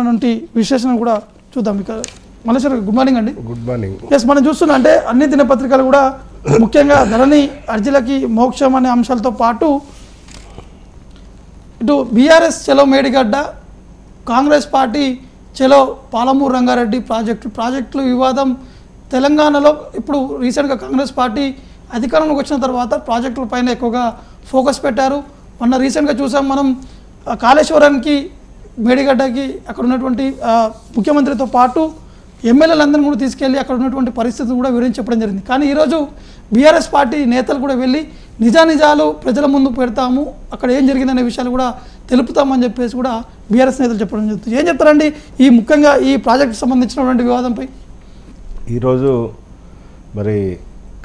నుండి విశ్లేషణ కూడా చూద్దాం. ఇక మల్లేశ్వర్ గుడ్ మార్నింగ్ అండి. Good morning. ఎస్, మనం చూస్తున్నా అంటే అన్ని దినపత్రికలు కూడా ముఖ్యంగా ధరణి అర్జీలకి మోక్షం అనే అంశాలతో పాటు ఇటు బీఆర్ఎస్ చలో మేడిగడ్డ, కాంగ్రెస్ పార్టీ చలో పాలమూరు రంగారెడ్డి ప్రాజెక్టులు వివాదం తెలంగాణలో ఇప్పుడు రీసెంట్గా కాంగ్రెస్ పార్టీ అధికారంలోకి వచ్చిన తర్వాత ప్రాజెక్టుల పైన ఎక్కువగా ఫోకస్ పెట్టారు. మొన్న రీసెంట్గా చూసాం మనం కాళేశ్వరానికి, మేడిగడ్డకి అక్కడ ఉన్నటువంటి ముఖ్యమంత్రితో పాటు ఎమ్మెల్యేలందరినీ కూడా తీసుకెళ్ళి అక్కడ ఉన్నటువంటి పరిస్థితులు కూడా వివరించి చెప్పడం జరిగింది. కానీ ఈరోజు బీఆర్ఎస్ పార్టీ నేతలు కూడా వెళ్ళి నిజానిజాలు ప్రజల ముందు పెడతాము, అక్కడ ఏం జరిగిందనే విషయాలు కూడా తెలుపుతామని చెప్పేసి కూడా బీఆర్ఎస్ నేతలు చెప్పడం జరుగుతుంది. ఏం చెప్తారండి ఈ ముఖ్యంగా ఈ ప్రాజెక్టు సంబంధించినటువంటి వివాదంపై? ఈరోజు మరి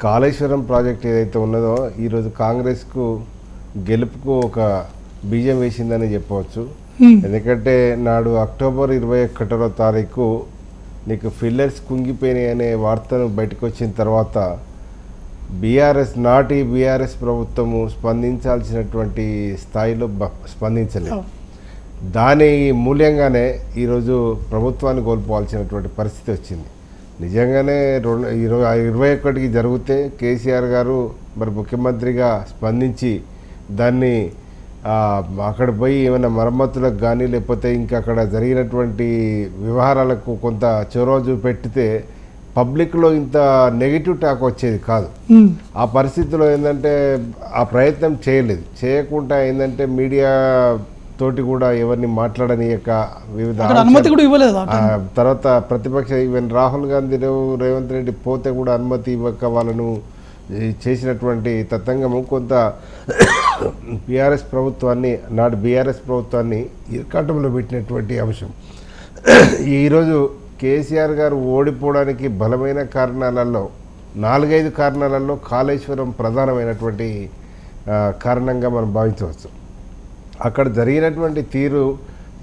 కాళేశ్వరం ప్రాజెక్ట్ ఏదైతే ఉన్నదో ఈరోజు కాంగ్రెస్కు గెలుపుకు ఒక బీజం వేసిందని చెప్పవచ్చు. ఎందుకంటే నాడు అక్టోబర్ 21వ తారీఖు నీకు ఫిల్లర్స్ కుంగిపోయినాయి అనే వార్తను బయటకు వచ్చిన తర్వాత బీఆర్ఎస్ ప్రభుత్వము స్పందించాల్సినటువంటి స్థాయిలో స్పందించలేదు. దాని మూల్యంగానే ఈరోజు ప్రభుత్వాన్ని కోల్పోవాల్సినటువంటి పరిస్థితి వచ్చింది. నిజంగానే 21కి జరిగితే కేసీఆర్ గారు మరి ముఖ్యమంత్రిగా స్పందించి దాన్ని అక్కడ పోయి ఏమైనా మరమ్మతులకు కానీ లేకపోతే ఇంకా అక్కడ జరిగినటువంటి వ్యవహారాలకు కొంత చొరవ చూపెట్టితే పబ్లిక్లో ఇంత నెగిటివ్ టాక్ వచ్చేది కాదు. ఆ పరిస్థితిలో ఏంటంటే ఆ ప్రయత్నం చేయకుండా ఏంటంటే మీడియా తోటి కూడా ఎవరిని మాట్లాడనీయక వివిధ అనుమతి కూడా ఇవ్వలేదు. తర్వాత ప్రతిపక్ష ఈవెన్ రాహుల్ గాంధీ, రేవంత్ రెడ్డి పోతే కూడా అనుమతి ఇవ్వక వాళ్ళను చేసినటువంటి తతంగము కొంత నాడు బీఆర్ఎస్ ప్రభుత్వాన్ని ఇరకాటంలో పెట్టినటువంటి అంశం. ఈరోజు కేసీఆర్ గారు ఓడిపోవడానికి బలమైన కారణాలలో 4-5 కారణాలలో కాళేశ్వరం ప్రధానమైనటువంటి కారణంగా మనం భావించవచ్చు. అక్కడ జరిగినటువంటి తీరు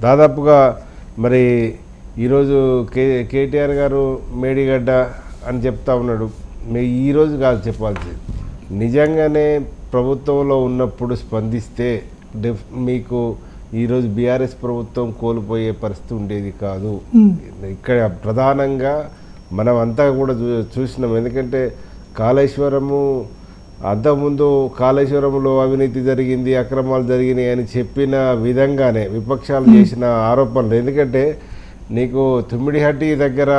దాదాపుగా మరి ఈరోజు కేటీఆర్ గారు మేడిగడ్డ అని చెప్తా ఉన్నాడు. ఈరోజు కాదు చెప్పాల్సింది, నిజంగానే ప్రభుత్వంలో ఉన్నప్పుడు స్పందిస్తే మీకు ఈరోజు బీఆర్ఎస్ ప్రభుత్వం కోల్పోయే పరిస్థితి ఉండేది కాదు. ఇక్కడ ప్రధానంగా మనం అంతా కూడా చూసినాం. ఎందుకంటే కాళేశ్వరము అంతకుముందు కాళేశ్వరంలో అవినీతి జరిగింది, అక్రమాలు జరిగినాయి అని చెప్పిన విధంగానే విపక్షాలు చేసిన ఆరోపణలు. ఎందుకంటే నీకు తుమ్మిడిహట్టి దగ్గర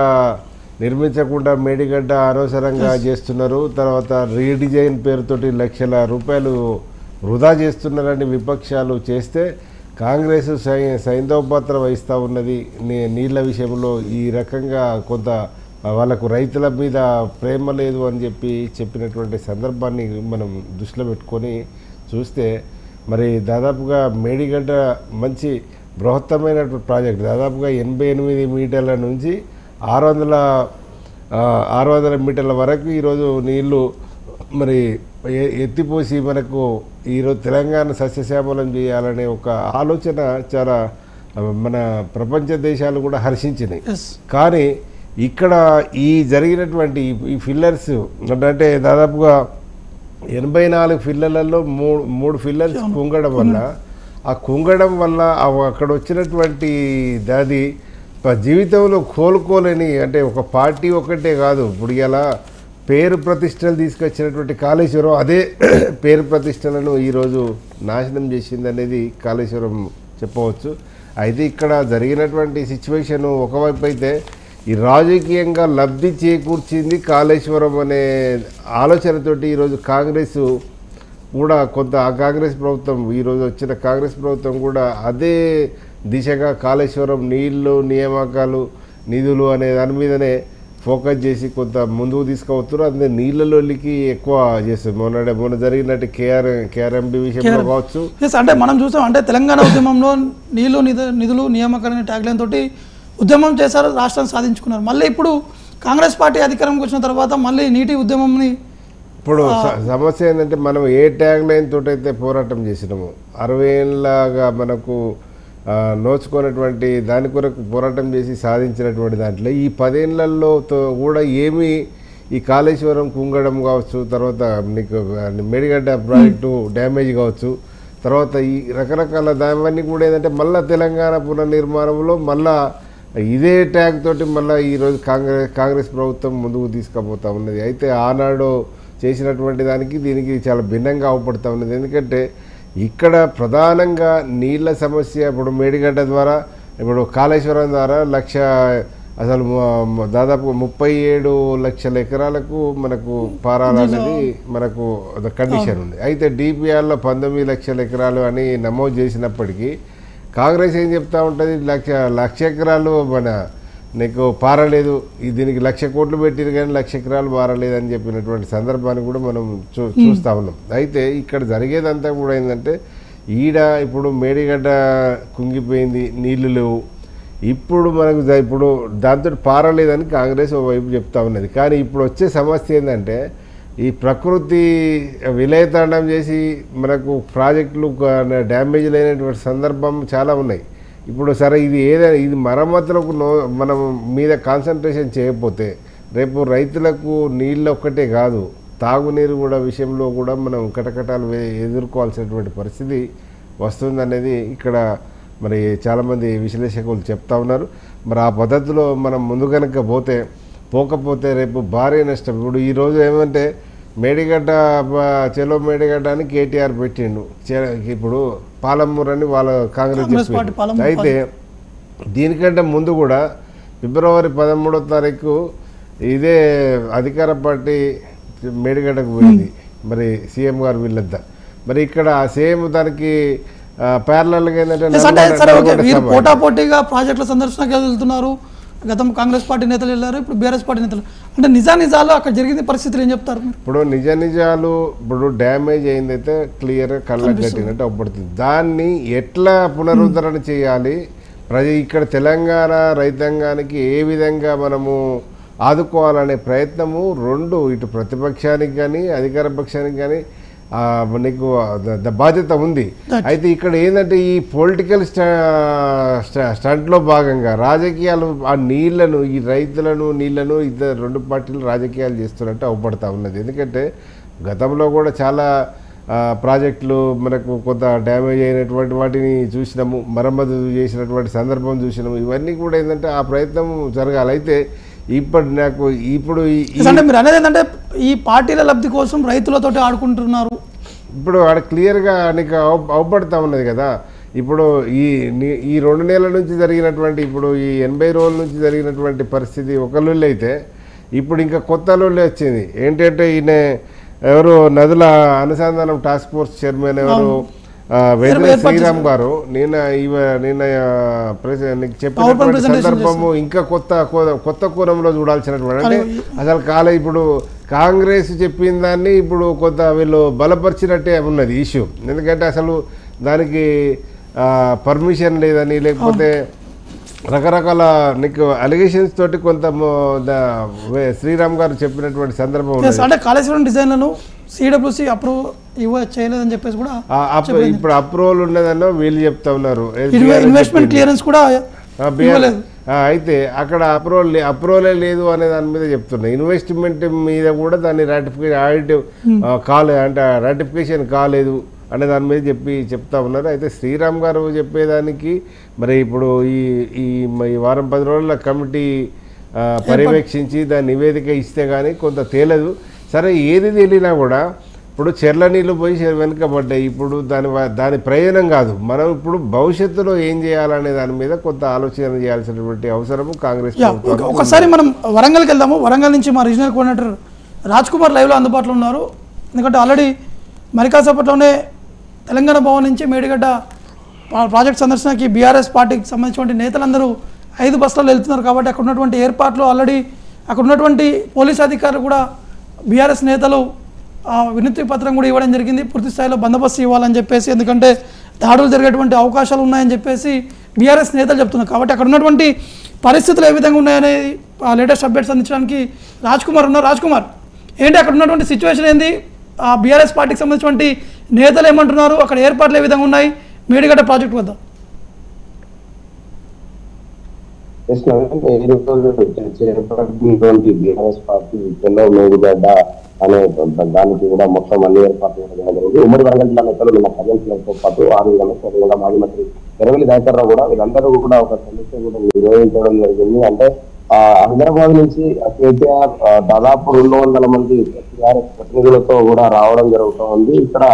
నిర్మించకుండా మేడిగడ్డ అనవసరంగా చేస్తున్నారు, తర్వాత రీడిజైన్ పేరుతోటి లక్షల రూపాయలు వృధా చేస్తున్నారని విపక్షాలు చేస్తే కాంగ్రెస్ సైంధవపాత్ర వహిస్తూ ఉన్నది. నీళ్ళ విషయంలో ఈ రకంగా కొంత వాళ్ళకు రైతుల మీద ప్రేమ లేదు అని చెప్పినటువంటి సందర్భాన్ని మనం దృష్టిలో పెట్టుకొని చూస్తే మరి దాదాపుగా మేడిగడ్డ మంచి బృహత్తమైనటువంటి ప్రాజెక్ట్. దాదాపుగా 88 మీటర్ల నుంచి 600 మీటర్ల వరకు ఈరోజు నీళ్లు మరి ఎత్తిపోసి మనకు ఈరోజు తెలంగాణ సస్యశ్యామలం చేయాలనే ఒక ఆలోచన చాలా మన ప్రపంచ దేశాలు కూడా హర్షించినాయి. కానీ ఇక్కడ ఈ జరిగినటువంటి ఈ ఫిల్లర్స్ అంటే దాదాపుగా 84 ఫిల్లర్లలో 3 ఫిల్లర్స్ కుంగడం వల్ల అక్కడ వచ్చినటువంటి దాది జీవితంలో కోలుకోలేని, అంటే ఒక పార్టీ ఒకటే కాదు, ఇప్పుడు ఇలా పేరు ప్రతిష్టలు తీసుకొచ్చినటువంటి కాళేశ్వరం అదే పేరు ప్రతిష్టలను ఈరోజు నాశనం చేసింది అనేది కాళేశ్వరం చెప్పవచ్చు. అయితే ఇక్కడ జరిగినటువంటి సిచ్యువేషను ఒకవైపు అయితే ఈ రాజకీయంగా లబ్ధి చేకూర్చింది కాళేశ్వరం అనే ఆలోచనతోటి ఈరోజు కాంగ్రెస్ కూడా కాంగ్రెస్ ప్రభుత్వం ఈరోజు వచ్చిన కాంగ్రెస్ ప్రభుత్వం కూడా అదే దిశగా కాళేశ్వరం నీళ్లు, నియామకాలు, నిధులు అనే దాని మీదనే ఫోకస్ చేసి కొంత ముందుకు తీసుకువస్తారు. అదే నీళ్ళలోకి ఎక్కువ చేస్తారు. మొన్న జరిగినట్టు కేఆర్ఎంబి విషయంలో కావచ్చు. అంటే మనం చూసాం, అంటే తెలంగాణ ఉద్యమంలో నీళ్లు, నిధులు, నియామకాలు అనే ట్యాగ్లైన్ తోటి ఉద్యమం చేశారు, రాష్ట్రాన్ని సాధించుకున్నారు. మళ్ళీ ఇప్పుడు కాంగ్రెస్ పార్టీ అధికారంకి వచ్చిన తర్వాత మళ్ళీ నీటి ఉద్యమంని ఇప్పుడు సమస్య ఏంటంటే మనం ఏ ట్యాగ్ లైన్ తోటి అయితే పోరాటం చేసినాము 60 ఏళ్ళగా మనకు నోచుకున్నటువంటి దాని కొరకు పోరాటం చేసి సాధించినటువంటి దాంట్లో ఈ 10 ఏళ్లలో కూడా ఏమీ ఈ కాళేశ్వరం కుంగడం కావచ్చు, తర్వాత నీకు మేడిగడ్డ ప్రాజెక్టు డ్యామేజ్ కావచ్చు, తర్వాత ఈ రకరకాల దానివన్నీ కూడా ఏంటంటే మళ్ళీ తెలంగాణ పునర్నిర్మాణంలో మళ్ళా ఇదే ట్యాగ్ తోటి మళ్ళీ ఈరోజు కాంగ్రెస్ ప్రభుత్వం ముందుకు తీసుకుపోతా ఉన్నది. అయితే ఆనాడు చేసినటువంటి దానికి దీనికి చాలా భిన్నంగా అవపడుతూ ఉన్నది. ఎందుకంటే ఇక్కడ ప్రధానంగా నీళ్ళ సమస్య ఇప్పుడు మేడిగడ్డ ద్వారా ఇప్పుడు కాళేశ్వరం ద్వారా అసలు దాదాపు 37 లక్షల ఎకరాలకు మనకు పారాలనేది మనకు కండిషన్ ఉంది. అయితే డిపిఆర్లో 19 లక్షల ఎకరాలు అని నమోదు చేసినప్పటికీ కాంగ్రెస్ ఏం చెప్తా ఉంటుంది, లక్ష ఎకరాలు నీకు పారలేదు, దీనికి 1,00,000 కోట్లు పెట్టిరు కానీ 1,00,000 ఎకరాలు పారలేదు అని చెప్పినటువంటి సందర్భాన్ని కూడా మనం చూస్తూ ఉన్నాం. అయితే ఇక్కడ జరిగేదంతా కూడా ఏంటంటే ఇప్పుడు మేడిగడ్డ కుంగిపోయింది, నీళ్లు లేవు, ఇప్పుడు దాంతో పారలేదని కాంగ్రెస్ ఓవైపు చెప్తా ఉన్నది. కానీ ఇప్పుడు వచ్చే సమస్య ఏంటంటే ఈ ప్రకృతి విలయతాండం చేసి మనకు ప్రాజెక్టులు డ్యామేజ్ అయినటువంటి సందర్భం చాలా ఉన్నాయి. ఇప్పుడు సరే ఇది మరమ్మతులకు మనం మీద కాన్సన్ట్రేషన్ చేయకపోతే రేపు రైతులకు నీళ్ళు ఒక్కటే కాదు, తాగునీరు కూడా విషయంలో కూడా మనం కటకటాలు ఎదుర్కోవాల్సినటువంటి పరిస్థితి వస్తుందనేది ఇక్కడ మరి చాలామంది విశ్లేషకులు చెప్తా ఉన్నారు. మరి ఆ పద్ధతిలో మనం ముందు కనుక పోకపోతే రేపు భారీ నష్టం. ఇప్పుడు ఈరోజు ఏమంటే మేడిగడ్డ చెలో మేడిగడ్డ అని కేటీఆర్ పెట్టిండు, ఇప్పుడు పాలమూరు అని వాళ్ళ కాంగ్రెస్ చెప్పిండు. అయితే దీనికంటే ముందు కూడా ఫిబ్రవరి 13వ తారీఖు ఇదే అధికార పార్టీ మేడిగడ్డకు పోయింది, మరి సీఎం గారు వీళ్ళంతా. మరి ఇక్కడ సేమ్ దానికి ప్యారలల్గా ఏంటంటే పోటాపోటీగా ప్రాజెక్టుల సందర్శనకి వెళ్తున్నారు. గతం కాంగ్రెస్ పార్టీ నేతలు వెళ్ళారు, ఇప్పుడు బీఆర్ఎస్ పార్టీ నేతలు. అంటే నిజాలు అక్కడ జరిగిన పరిస్థితులు ఏం చెప్తారు? ఇప్పుడు నిజాలు ఇప్పుడు డ్యామేజ్ అయిందైతే క్లియర్గా కళ్ళకు కట్టినట్టు అవపడుతుంది. దాన్ని ఎట్లా పునరుద్ధరణ చేయాలి, ఇక్కడ తెలంగాణ రైతాంగానికి ఏ విధంగా మనము ఆదుకోవాలనే ప్రయత్నము రెండు ఇటు ప్రతిపక్షానికి కానీ అధికార పక్షానికి కానీ నీకు బాధ్యత ఉంది. అయితే ఇక్కడ ఏంటంటే ఈ పొలిటికల్ స్టంట్లో భాగంగా రాజకీయాలు ఆ నీళ్లను, ఈ రైతులను నీళ్లను రెండు పార్టీలు రాజకీయాలు చేస్తున్నట్టు అవపడతా ఉన్నది. ఎందుకంటే గతంలో కూడా చాలా ప్రాజెక్టులు మనకు కొంత డ్యామేజ్ అయినటువంటి వాటిని చూసినాము, మరమ్మతు చేసినటువంటి సందర్భం చూసినాము. ఇవన్నీ కూడా ఏంటంటే ఆ ప్రయత్నం జరగాలి. అయితే ఇప్పుడు మీరు అనేది ఏంటంటే ఈ పార్టీల లబ్ధి కోసం రైతులతోటి ఆడుకుంటున్నారు. ఇప్పుడు ఆడ క్లియర్గా నీకు అవపడతా ఉన్నది కదా. ఇప్పుడు ఈ 2 నెలల నుంచి జరిగినటువంటి ఇప్పుడు ఈ 80 రోజుల నుంచి జరిగినటువంటి పరిస్థితి ఒక లొల్లి అయితే ఇప్పుడు ఇంకా కొత్త లొల్లి వచ్చింది. ఏంటంటే ఎవరు నదుల అనుసంధానం టాస్క్ ఫోర్స్ చైర్మన్ ఎవరు వేద శ్రీరామ్ గారు నిన్న చెప్పినటువంటి సందర్భము ఇంకా కొత్త కోణంలో చూడాల్సినటువంటి, అంటే అసలు ఇప్పుడు కాంగ్రెస్ చెప్పిన దాన్ని ఇప్పుడు కొంత వీళ్ళు బలపరిచినట్టే ఉన్నది ఇష్యూ. ఎందుకంటే అసలు దానికి పర్మిషన్ లేదని, లేకపోతే రకరకాల నీకు అలిగేషన్స్ తోటి కొంత శ్రీరామ్ గారు చెప్పినటువంటి సందర్భం అంటే కాళేశ్వరం డిజైన్లను సిడబ్ల్యూసి అప్రూవ్ చేయలేదని చెప్పేసి కూడా ఇప్పుడు అప్రూవల్ ఉన్నదన్నో వీళ్ళు చెప్తా ఉన్నారు. ఇన్వెస్ట్మెంట్ క్లియరెన్స్ కూడా అయితే అక్కడ అప్రూవలే లేదు అనే దాని మీద చెప్తున్నా. ఇన్వెస్ట్మెంట్ మీద కూడా దాన్ని రాటిఫికేషన్ కాలేదు అనే దాని మీద చెప్తా ఉన్నారు. అయితే శ్రీరామ్ గారు చెప్పేదానికి మరి ఇప్పుడు ఈ వారం 10 రోజుల కమిటీ పర్యవేక్షించి దాని నివేదిక ఇస్తే కానీ కొంత తేలదు. సరే ఏది తేలినా కూడా ఇప్పుడు చెర్ల నీళ్ళు పోయి వెనుకబడ్డాయి. ఇప్పుడు దాని ప్రయోజనం కాదు, మనం ఇప్పుడు భవిష్యత్తులో ఏం చేయాలనే దాని మీద కొంత ఆలోచన చేయాల్సినటువంటి అవసరము కాంగ్రెస్. ఒకసారి మనం వరంగల్కి వెళ్దాము. వరంగల్ నుంచి మా రీజనల్ కోఆర్డినేటర్ రాజ్ కుమార్ లైవ్లో అందుబాటులో ఉన్నారు. ఎందుకంటే ఆల్రెడీ మరికాసేపట్లోనే తెలంగాణ భవన్ నుంచి మేడిగడ్డ ప్రాజెక్ట్ సందర్శనకి బీఆర్ఎస్ పార్టీకి సంబంధించిన నేతలందరూ 5 బస్సులలో వెళ్తున్నారు. కాబట్టి అక్కడ ఉన్నటువంటి ఏర్పాట్లు ఆల్రెడీ అక్కడ ఉన్నటువంటి పోలీస్ అధికారులు కూడా బీఆర్ఎస్ నేతలు వినతి పత్రం కూడా ఇవ్వడం జరిగింది. పూర్తి స్థాయిలో బందోబస్తు ఇవ్వాలని చెప్పేసి, ఎందుకంటే దాడులు జరిగేటువంటి అవకాశాలు ఉన్నాయని చెప్పేసి బీఆర్ఎస్ నేతలు చెప్తున్నారు. కాబట్టి అక్కడ ఉన్నటువంటి పరిస్థితులు ఏ విధంగా ఉన్నాయనేది లేటెస్ట్ అప్డేట్స్ అందించడానికి రాజ్ కుమార్ ఉన్నారు. రాజ్ కుమార్, ఏంటి అక్కడ ఉన్నటువంటి సిచ్యువేషన్ ఏంది? బీఆర్ఎస్ పార్టీకి సంబంధించినటువంటి నేతలు ఏమంటున్నారు? అక్కడ ఏర్పాట్లు ఏ విధంగా ఉన్నాయి మేడిగడ్డ ప్రాజెక్టు వద్ద? చేపట్టినటువంటి బీఆర్ఎస్ పార్టీ చెల్లో మేడిగడ్డ అనే దానికి కూడా మొత్తం అన్ని ఏర్పాట్లు జరిగింది. ఉమ్మడి వరంగల్ జిల్లా నేతలు నిన్న ప్రజలతో పాటు కూడా మాజీ మంత్రి ఎర్రవెల్లి దయాకర్ రావు కూడా వీళ్ళందరూ కూడా ఒక సమీక్ష కూడా నిర్వహించడం జరిగింది. అంటే హైదరాబాద్ నుంచి కేటీఆర్ దాదాపు 200 మంది టీఆర్ఎస్ ప్రతినిధులతో కూడా రావడం జరుగుతోంది. ఇక్కడ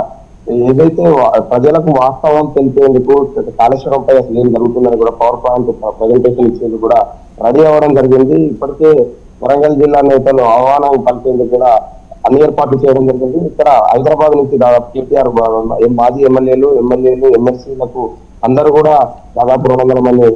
ఏదైతే ప్రజలకు వాస్తవం తెలిపేందుకు కాళేశ్వరంపై అసలు ఏం జరుగుతుందని కూడా పవర్ పాయింట్ ప్రజెంటేషన్ ఇచ్చేందుకు కూడా రెడీ అవ్వడం జరిగింది. ఇప్పటికే వరంగల్ జిల్లా నేతలు ఆహ్వానం పలికేందుకు కూడా అన్ని ఏర్పాట్లు చేయడం జరిగింది. ఇక్కడ హైదరాబాద్ నుంచి దాదాపు కేటీఆర్ మాజీ ఎమ్మెల్యేలు ఎమ్మెల్సీలకు అందరూ కూడా దాదాపు 200 మంది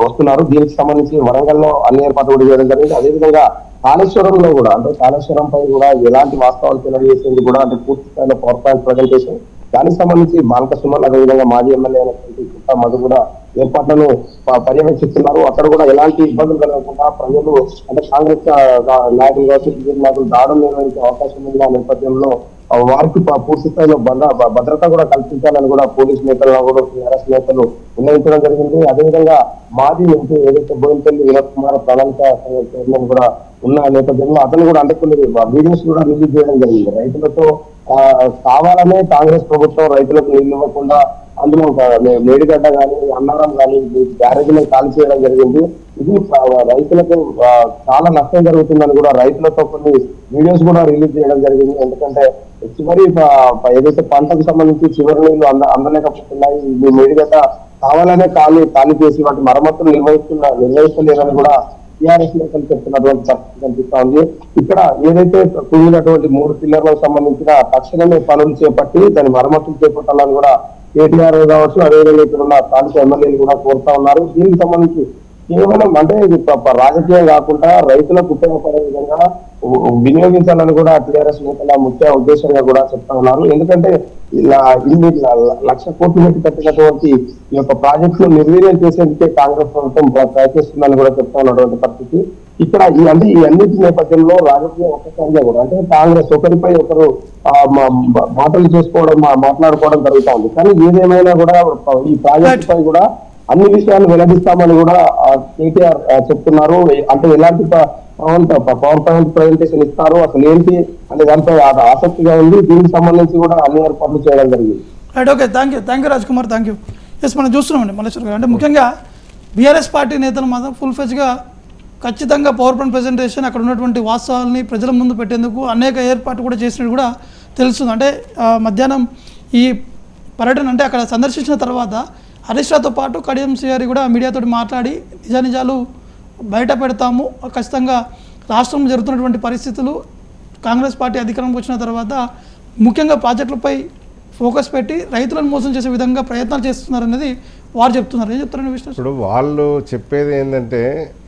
వస్తున్నారు. దీనికి సంబంధించి వరంగల్ లో అన్ని ఏర్పాట్లు కూడా చేయడం జరిగింది. అదేవిధంగా కాళేశ్వరంలో కూడా అంటే కాళేశ్వరం పై కూడా ఎలాంటి వాస్తవాలు తెలియజేసేందుకు కూడా అంటే పూర్తి స్థాయిలో పవర్ పాయింట్ ప్రజెంటేషన్ దానికి సంబంధించి బాలక సుమన్ అదేవిధంగా మాజీ ఎమ్మెల్యే అయినటువంటి కుట్టా మధు కూడా ఏర్పాట్లను పర్యవేక్షిస్తున్నారు. అక్కడ కూడా ఎలాంటి ఇబ్బందులు కలగకుండా ప్రజలు అంటే కాంగ్రెస్ నాయకులు కావచ్చు బీజేపీ నాయకులు దాడులు నిర్వహించే అవకాశం ఉన్న నేపథ్యంలో వారికి పూర్తి స్థాయిలో భద్రత కూడా కల్పించాలని కూడా పోలీసు నేతలు కూడా టీఆర్ఎస్ నేతలు నిర్ణయించడం జరిగింది. అదేవిధంగా మాజీ ఎంపీ ఏదైతే బోయినపల్లి వినోద్ కుమార్ ప్రణాళిక చైర్మన్ కూడా ఉన్న నేపథ్యంలో అతను కూడా అంటే కొన్ని వీడియోస్ కూడా రిలీజ్ చేయడం జరిగింది. రైతులతో కావాలనే కాంగ్రెస్ ప్రభుత్వం రైతులకు నీళ్ళు ఇవ్వకుండా అందులో మేడిగడ్డ కానీ అన్నారం కానీ బ్యారేజీని ఖాళీ చేయడం జరిగింది. ఇది రైతులకు చాలా నష్టం జరుగుతుందని కూడా రైతులతో కొన్ని వీడియోస్ కూడా రిలీజ్ చేయడం జరిగింది. ఎందుకంటే చివరి ఏదైతే పంటకు సంబంధించి చివరి నీళ్లు అందలేకపోతున్నాయి. ఈ మేడిగడ్డ కావాలనే ఖాళీ చేసి వాటి మరమ్మతులు నిర్వహిస్తలేరని కూడా టీఆర్ఎస్ నేతలు చెప్తున్నటువంటి పరిస్థితి కనిపిస్తా ఉంది. ఇక్కడ ఏదైతే కూలినటువంటి 3 పిల్లర్లకు సంబంధించిన తక్షణమే పనులు చేపట్టి దాని మరమ్మతులు చేపట్టాలని కూడా కేటీఆర్ కావచ్చు అదేవిధంగా ఇక్కడ ఉన్న స్థానిక ఎమ్మెల్యేలు కూడా కోరుతా ఉన్నారు. దీనికి సంబంధించి కేవలం అంటే ఇది రాజకీయం కాకుండా రైతులకు ఉపయోగపడే విధంగా వినియోగించాలని కూడా టీఆర్ఎస్ నేతల ముఖ్య ఉద్దేశంగా కూడా చెప్తా ఉన్నారు. ఎందుకంటే ఇలా 1,00,000 కోట్లు పెట్టి కట్టినటువంటి ఈ యొక్క ప్రాజెక్టును నిర్వీర్యం చేసేందుకే కాంగ్రెస్ ప్రభుత్వం ప్రయత్నిస్తుందని కూడా చెప్తా ఉన్నటువంటి పరిస్థితి. ఇక్కడ ఈ అన్నిటి నేపథ్యంలో రాజకీయం ఒక్కసారిగా కూడా అంటే కాంగ్రెస్ ఒకరిపై ఒకరు మాటలు చేసుకోవడం మాట్లాడుకోవడం జరుగుతూ ఉంది. కానీ ఏదేమైనా కూడా ఈ ప్రాజెక్టు పై కూడా అన్ని విషయాలు వెల్లడిస్తామని కూడా కేటీఆర్ చెప్తున్నారు. అంటే ఎలాంటి పవర్ పాయింట్ ప్రజెంటేషన్ ఇస్తారు అసలు ఏంటి అనే దానిపై ఆసక్తిగా ఉంది. దీనికి సంబంధించి కూడా అన్ని ఏర్పాట్లు చేయడం జరిగింది. Right, okay, thank you Raj Kumar, thank you. Yes, మనం చూస్తున్నామండి మల్లేశ్వర్ గారు అంటే ముఖ్యంగా బీఆర్ఎస్ పార్టీ నేతలు మాత్రం ఫుల్ ఫెజ్గా ఖచ్చితంగా పవర్ పాయింట్ ప్రజెంటేషన్ అక్కడ ఉన్నటువంటి వాస్తవాలని ప్రజల ముందు పెట్టేందుకు అనేక ఏర్పాట్లు కూడా చేసినట్టు కూడా తెలుస్తుంది. అంటే మధ్యాహ్నం ఈ పర్యటన అంటే అక్కడ సందర్శించిన తర్వాత హరీష్ రావుతో పాటు కడియం శ్రీహరి కూడా మీడియాతో మాట్లాడి నిజాలు బయట పెడతాము, ఖచ్చితంగా రాష్ట్రంలో జరుగుతున్నటువంటి పరిస్థితులు కాంగ్రెస్ పార్టీ అధికారంలోకి వచ్చిన తర్వాత ముఖ్యంగా ప్రాజెక్టులపై ఫోకస్ పెట్టి రైతులను మోసం చేసే విధంగా ప్రయత్నాలు చేస్తున్నారనేది వారు చెప్తున్నారు. ఏం చెప్తారని విషయం ఇప్పుడు వాళ్ళు చెప్పేది ఏంటంటే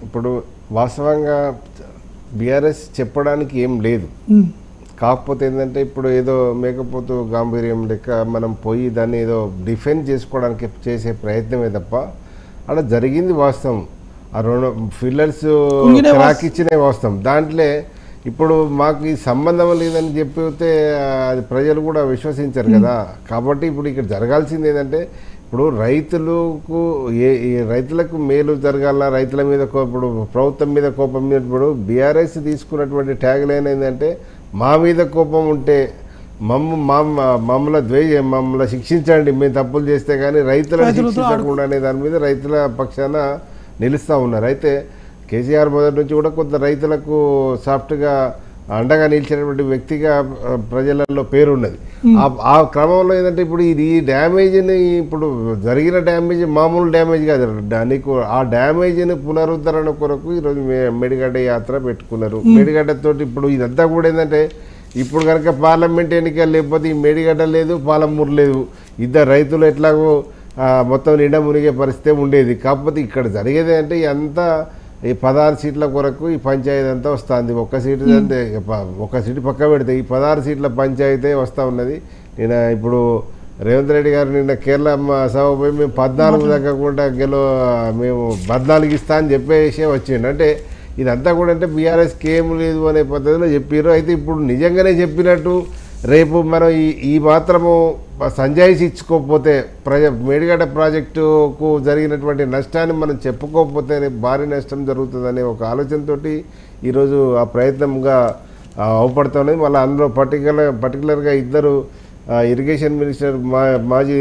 ఇప్పుడు వాస్తవంగా బీఆర్ఎస్ చెప్పడానికి ఏం లేదు. కాకపోతే ఏంటంటే ఇప్పుడు ఏదో మేకపోతూ గాంభీర్యం లెక్క మనం పోయి దాన్ని ఏదో డిఫెండ్ చేసుకోవడానికి చేసే ప్రయత్నమే తప్ప అక్కడ జరిగింది వాస్తవం. ఆ 2 ఫిల్లర్స్ క్రాక్ ఇచ్చినే వాస్తవం. దాంట్లో ఇప్పుడు మాకు ఈ సంబంధం లేదని చెప్పితే అది ప్రజలు కూడా విశ్వసించారు కదా. కాబట్టి ఇప్పుడు ఇక్కడ జరగాల్సింది ఏంటంటే ఇప్పుడు రైతులకు మేలు జరగాల, రైతుల మీద ఇప్పుడు ప్రభుత్వం మీద కోపం మీద ఇప్పుడు బీఆర్ఎస్ తీసుకున్నటువంటి ట్యాగ్ లైన్ ఏంటంటే మా మీద కోపం ఉంటే మమ్మల్ని శిక్షించండి, మేము తప్పులు చేస్తే కానీ రైతులను శిక్షించకుండా అనే దాని మీద రైతుల పక్షాన నిలుస్తూ ఉన్నారు. అయితే కేసీఆర్ మొదటి నుంచి కూడా కొంత రైతులకు సాఫ్ట్గా అండగా నిలిచినటువంటి వ్యక్తిగా ప్రజలలో పేరున్నది. ఆ క్రమంలో ఏంటంటే ఇప్పుడు ఈ డ్యామేజ్ని ఇప్పుడు జరిగిన డ్యామేజ్ మామూలు డ్యామేజ్ కాదు, నీకు ఆ డ్యామేజ్ని పునరుద్ధరణ కొరకు ఈరోజు మేడిగడ్డ యాత్ర పెట్టుకున్నారు. మేడిగడ్డతోటి ఇప్పుడు ఇదంతా కూడా ఏంటంటే ఇప్పుడు కనుక పార్లమెంట్ ఎన్నికలు లేకపోతే ఈ మేడిగడ్డ లేదు, పాలమూరు లేదు, ఇద్దరు రైతులు ఎట్లాగో మొత్తం నిండా మునిగే పరిస్థితి ఉండేది. కాకపోతే ఇక్కడ జరిగేది అంటే అంతా ఈ 16 సీట్ల కొరకు ఈ పంచాయతీ అంతా వస్తుంది. ఒక సీటు పక్క పెడితే ఈ 16 సీట్ల పంచాయతీ వస్తూ ఉన్నది. నేను ఇప్పుడు రేవంత్ రెడ్డి గారు నిన్న కేరళ సభ పోయి మేము 14 తగ్గకుండా మేము 14 ఇస్తా అని చెప్పేసే వచ్చిండు. అంటే ఇదంతా కూడా అంటే బీఆర్ఎస్కి ఏం లేదు అనే పద్ధతిలో చెప్పారు. అయితే ఇప్పుడు నిజంగానే చెప్పినట్టు రేపు మనం ఈ మాత్రము సంజాయిషి ఇచ్చుకోకపోతే మేడిగడ్డ ప్రాజెక్టుకు జరిగినటువంటి నష్టాన్ని మనం చెప్పుకోకపోతే రేపు భారీ నష్టం జరుగుతుందనే ఒక ఆలోచనతోటి ఈరోజు ఆ ప్రయత్నంగా అవపడుతున్నది. మళ్ళీ అందులో పర్టికులర్గా ఇద్దరు ఇరిగేషన్ మినిస్టర్ మాజీ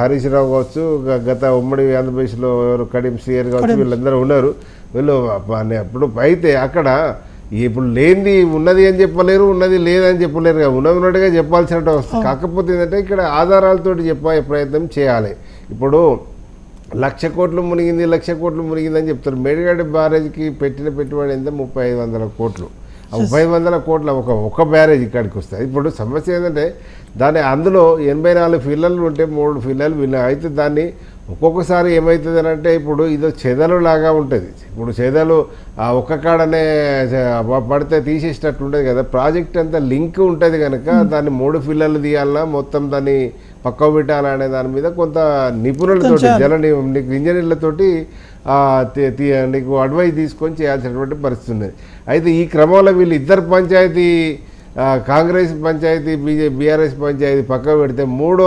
హరీష్ రావు కావచ్చు, గత ఉమ్మడి ఆంధ్రప్రదేశ్లో ఎవరు కడియం సిఆర్ కావచ్చు, వీళ్ళందరూ ఉన్నారు. వీళ్ళు అప్పుడు అయితే అక్కడ ఇప్పుడు లేనిది ఉన్నది అని చెప్పలేరు, ఉన్నది లేదని చెప్పలేరు, ఉన్నట్టుగా చెప్పాల్సినట్టు వస్తుంది. కాకపోతే ఏంటంటే ఇక్కడ ఆధారాలతో చెప్పే ప్రయత్నం చేయాలి. ఇప్పుడు 1,00,000 కోట్లు మునిగింది, 1,00,000 కోట్లు మునిగిందని చెప్తారు. మేడిగడ్డ బ్యారేజ్కి పెట్టిన పెట్టుబడి ఎంత 3,500 కోట్లు. ఆ 3,500 కోట్ల ఒక బ్యారేజ్ ఇక్కడికి వస్తాయి. ఇప్పుడు సమస్య ఏంటంటే అందులో 84 ఫిల్లర్లు ఉంటే 3 ఫిల్లర్లు విన్నా అయితే దాన్ని ఒక్కొక్కసారి ఏమవుతుంది అని అంటే ఇప్పుడు ఇదో చెదలు లాగా ఉంటుంది. ఇప్పుడు చెదలు ఒక్క కాడనే పడితే తీసేసినట్టు ఉంటుంది కదా. ప్రాజెక్ట్ అంతా లింక్ ఉంటుంది కనుక దాన్ని 3 ఫిల్లర్లు తీయాలన్నా మొత్తం దాన్ని పక్కకు పెట్టాలనే దాని మీద కొంత నిపుణులతోటి నీకు ఇంజనీర్లతోటి నీకు అడ్వైస్ తీసుకొని చేయాల్సినటువంటి పరిస్థితి ఉన్నది. అయితే ఈ క్రమంలో వీళ్ళు ఇద్దరు పంచాయతీ కాంగ్రెస్ పంచాయతీ బీఆర్ఎస్ పంచాయతీ పక్కకు పెడితే మూడో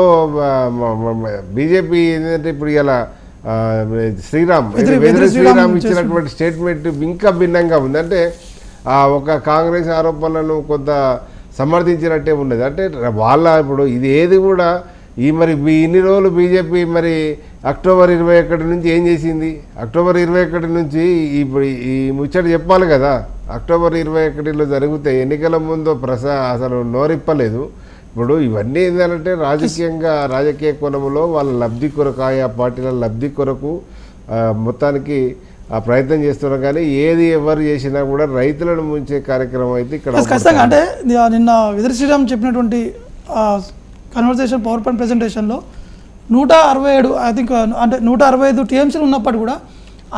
బీజేపీ ఏంటంటే ఇప్పుడు ఇలా శ్రీరామ్ ఇచ్చినటువంటి స్టేట్మెంట్ ఇంకా భిన్నంగా ఉంది. అంటే ఒక కాంగ్రెస్ ఆరోపణలను కొంత సమర్థించినట్టే ఉన్నది. అంటే వాళ్ళ ఇప్పుడు ఇది ఏది కూడా మరి ఇన్ని రోజులు బీజేపీ మరి అక్టోబర్ 21 నుంచి ఏం చేసింది? అక్టోబర్ 21 నుంచి ఇప్పుడు ఈ ముచ్చట చెప్పాలి కదా. అక్టోబర్ 21లో జరిగితే ఎన్నికల ముందు అసలు నోరిప్పలేదు. ఇప్పుడు ఇవన్నీ ఏంటంటే రాజకీయ కోణంలో వాళ్ళ లబ్ధి కొరకు ఆయా పార్టీల లబ్ధి కొరకు మొత్తానికి ప్రయత్నం చేస్తున్నారు. కానీ ఏది ఎవరు చేసినా కూడా రైతులను ముంచే కార్యక్రమం అయితే ఇక్కడ ఖచ్చితంగా. అంటే నిన్న వెదర్ శ్రీరామ్ చెప్పినటువంటి కన్వర్సేషన్ పవర్ పాయింట్ ప్రెజెంటేషన్లో 167 ఐ థింక్ అంటే 165 టీఎంసీలు ఉన్నప్పటికీ కూడా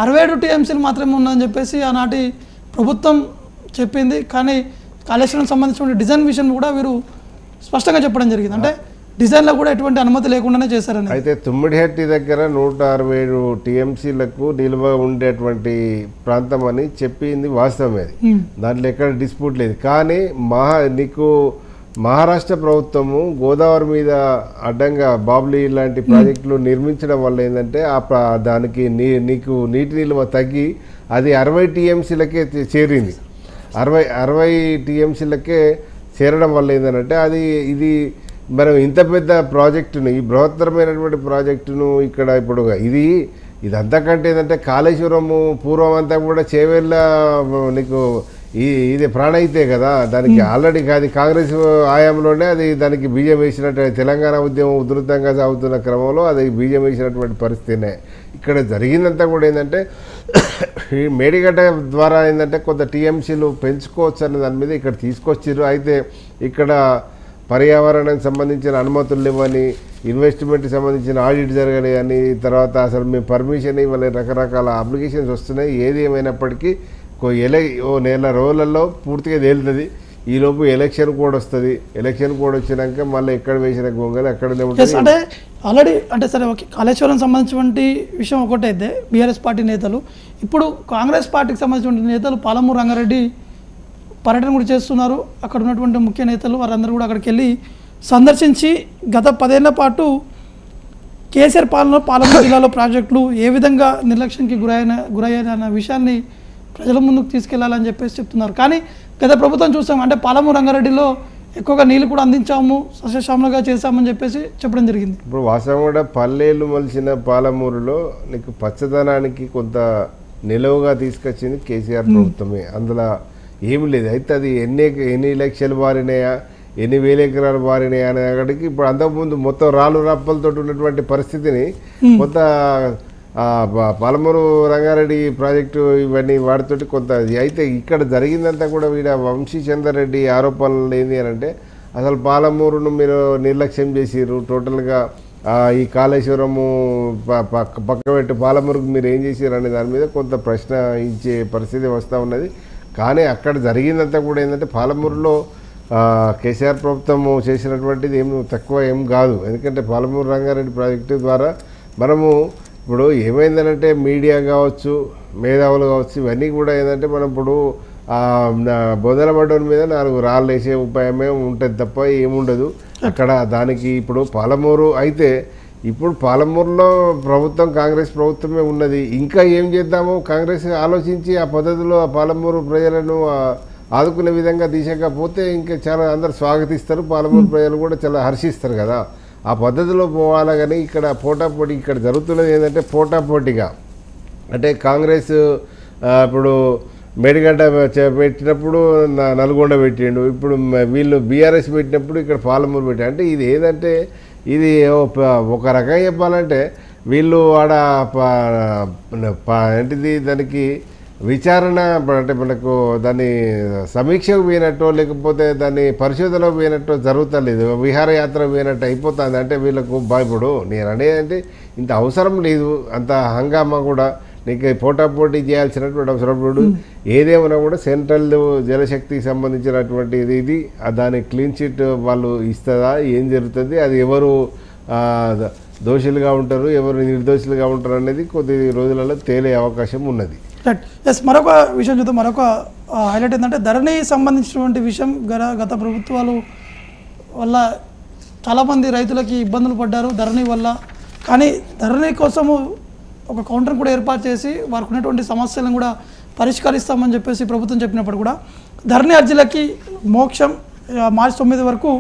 67 టీఎంసీలు మాత్రమే ఉందని చెప్పేసి ఆనాటి ప్రభుత్వం చెప్పింది. కానీ కాళేశ్వరం సంబంధించిన డిజైన్ విషయం కూడా వీరు స్పష్టంగా చెప్పడం జరిగింది. అంటే డిజైన్లో కూడా ఎటువంటి అనుమతి లేకుండానే చేశారని. అయితే తుమ్మిడిహట్టి దగ్గర 167 టీఎంసీలకు నిల్వ ఉండేటువంటి ప్రాంతం అని చెప్పింది వాస్తవమే. దాంట్లో ఎక్కడ డిస్ప్యూట్ లేదు. కానీ మహారాష్ట్ర ప్రభుత్వము గోదావరి మీద అడ్డంగా బాబ్లీ లాంటి ప్రాజెక్టులు నిర్మించడం వల్ల ఏంటంటే దానికి నీటి నిల్వ తగ్గి అది 60 టీఎంసీలకే చేరింది. 60 టీఎంసీలకే చేరడం వల్ల ఏంటంటే ఇది మనం ఇంత పెద్ద ప్రాజెక్టును ఈ బృహత్తరమైనటువంటి ప్రాజెక్టును ఇక్కడ ఇప్పుడు ఇదంతకంటే ఏంటంటే కాళేశ్వరము పూర్వం అంతా కూడా చేవేళ్ళ నీకు ఇది ప్రాణయితే కదా. దానికి ఆల్రెడీ అది కాంగ్రెస్ హయాంలోనే దానికి బీజం వేసినట్టు తెలంగాణ ఉద్యమం ఉధృతంగా సాగుతున్న క్రమంలో అది బీజం వేసినటువంటి పరిస్థితినే. ఇక్కడ జరిగిందంతా కూడా ఏంటంటే ఈ మేడిగడ్డ ద్వారా ఏంటంటే కొంత టీఎంసీలు పెంచుకోవచ్చు అనే దాని మీద ఇక్కడ తీసుకొచ్చారు. అయితే ఇక్కడ పర్యావరణానికి సంబంధించిన అనుమతులు ఇవ్వని, ఇన్వెస్ట్మెంట్కి సంబంధించిన ఆడిట్ జరగని అని, తర్వాత అసలు మేము పర్మిషన్ ఇవ్వని రకరకాల అప్లికేషన్స్ వస్తున్నాయి. ఏది ఏమైనప్పటికీ నెల రోజులలో పూర్తిగా తేలుతుంది. ఈలోపు ఎలక్షన్ కోడ్ వస్తుంది. ఎలక్షన్ కోడ్ వచ్చినాక మళ్ళీ ఎక్కడ వేసిన గొంగలు అక్కడనే ఉంటుంది. అంటే ఆల్రెడీ అంటే సరే ఓకే, కాళేశ్వరం సంబంధించినటువంటి విషయం ఒకటైతే బీఆర్ఎస్ పార్టీ నేతలు ఇప్పుడు కాంగ్రెస్ పార్టీకి సంబంధించిన నేతలు పాలమూరు రంగారెడ్డి పర్యటన కూడా చేస్తున్నారు. అక్కడ ఉన్నటువంటి ముఖ్య నేతలు వారందరూ కూడా అక్కడికి వెళ్ళి సందర్శించి గత 10 ఏళ్ల పాటు కేసీఆర్ పాలనలో పాలమూరు జిల్లాలో ప్రాజెక్టులు ఏ విధంగా నిర్లక్ష్యానికి గురయ్యాయన్న విషయాన్ని ప్రజల ముందుకు తీసుకెళ్లాలని చెప్పేసి చెప్తున్నారు. కానీ గత ప్రభుత్వం చూసాం అంటే పాలమూరు రంగారెడ్డిలో ఎక్కువగా నీళ్ళు కూడా అందించాము, సస్యశ్యామలుగా చేశామని చెప్పేసి చెప్పడం జరిగింది. ఇప్పుడు వాస్తవం కూడా పల్లెలు మలిచిన పాలమూరులో నీకు పచ్చదనానికి కొంత నిలువుగా తీసుకొచ్చింది కేసీఆర్ ప్రభుత్వమే. అందులో ఏమి లేదు. అయితే అది ఎన్ని లక్షలు బారినాయా, ఎన్ని వేల ఎకరాలు బారినాయా అనే అక్కడికి ఇప్పుడు అంతకుముందు మొత్తం రాళ్ళు రప్పలతో ఉన్నటువంటి పరిస్థితిని కొంత పాలమూరు రంగారెడ్డి ప్రాజెక్టు ఇవన్నీ వాటితోటి కొంత. అయితే ఇక్కడ జరిగిందంతా కూడా వంశీచందర్ రెడ్డి ఆరోపణలు ఏంటి అని అంటే అసలు పాలమూరును మీరు నిర్లక్ష్యం చేసిర్రు టోటల్గా. ఈ కాళేశ్వరము పక్కపెట్టి పాలమూరుకు మీరు ఏం చేసారు అనే దాని మీద కొంత ప్రశ్న ఇచ్చే పరిస్థితి వస్తూ ఉన్నది. కానీ అక్కడ జరిగిందంతా కూడా ఏంటంటే పాలమూరులో కేసీఆర్ ప్రభుత్వము చేసినటువంటిది తక్కువ ఏం కాదు. ఎందుకంటే పాలమూరు రంగారెడ్డి ప్రాజెక్టు ద్వారా మనము ఇప్పుడు ఏమైందనంటే మీడియా కావచ్చు, మేధావులు కావచ్చు, ఇవన్నీ కూడా ఏంటంటే మనం ఇప్పుడు బొదలబడ్డోని మీద 4 రాళ్ళు వేసే ఉపాయమే ఉంటుంది తప్ప ఏముండదు అక్కడ. దానికి ఇప్పుడు పాలమూరు అయితే ఇప్పుడు పాలమూరులో ప్రభుత్వం కాంగ్రెస్ ప్రభుత్వమే ఉన్నది. ఇంకా ఏం చేద్దామో కాంగ్రెస్ ఆలోచించి ఆ పద్ధతిలో ఆ పాలమూరు ప్రజలను ఆదుకునే విధంగా తీసకపోతే ఇంకా చాలా అందరు స్వాగతిస్తారు. పాలమూరు ప్రజలు కూడా చాలా హర్షిస్తారు కదా. ఆ పద్ధతిలో పోవాలా. కానీ ఇక్కడ పోటాపోటీ ఇక్కడ జరుగుతున్నది ఏంటంటే పోటాపోటీగా అంటే కాంగ్రెస్ ఇప్పుడు మేడిగడ్డ పెట్టినప్పుడు నల్గొండ పెట్టిండు, ఇప్పుడు వీళ్ళు బీఆర్ఎస్ పెట్టినప్పుడు ఇక్కడ పాలమూరు పెట్టాడు. అంటే ఇది ఏదంటే ఇది ఒక రకంగా చెప్పాలంటే వీళ్ళు ఆడ ఏంటిది దానికి విచారణ అంటే మనకు దాన్ని సమీక్షకు పోయినట్టు లేకపోతే దాన్ని పరిశోధనకు పోయినట్టు జరుగుతలేదు, విహారయాత్ర పోయినట్టు అయిపోతుంది. అంటే వీళ్ళకు ఇప్పుడు నేను అనేది ఇంత అవసరం లేదు, అంత హంగామా కూడా నీకు పోటాపోటీ చేయాల్సినటువంటి అవసరం లేదు. ఏదేమైనా కూడా సెంట్రల్ జలశక్తికి సంబంధించినటువంటి ఇది దాని క్లీన్ చిట్ వాళ్ళు ఇస్తుందా, ఏం జరుగుతుంది, అది ఎవరు దోషులుగా ఉంటారు ఎవరు నిర్దోషులుగా ఉంటారు అనేది కొద్ది రోజులలో తేలే అవకాశం ఉన్నది. రైట్. ఎస్, మరొక విషయం చూద్దాం. మరొక హైలైట్ ఏంటంటే ధరణి సంబంధించినటువంటి విషయం గత ప్రభుత్వాలు వల్ల చాలామంది రైతులకి ఇబ్బందులు పడ్డారు ధరణి వల్ల. కానీ ధరణి కోసము ఒక కౌంటర్ కూడా ఏర్పాటు చేసి వారికి ఉన్నటువంటి సమస్యలను కూడా పరిష్కరిస్తామని చెప్పేసి ప్రభుత్వం చెప్పినప్పుడు కూడా ధరణి అర్జీలకి మోక్షం మార్చి 9 వరకు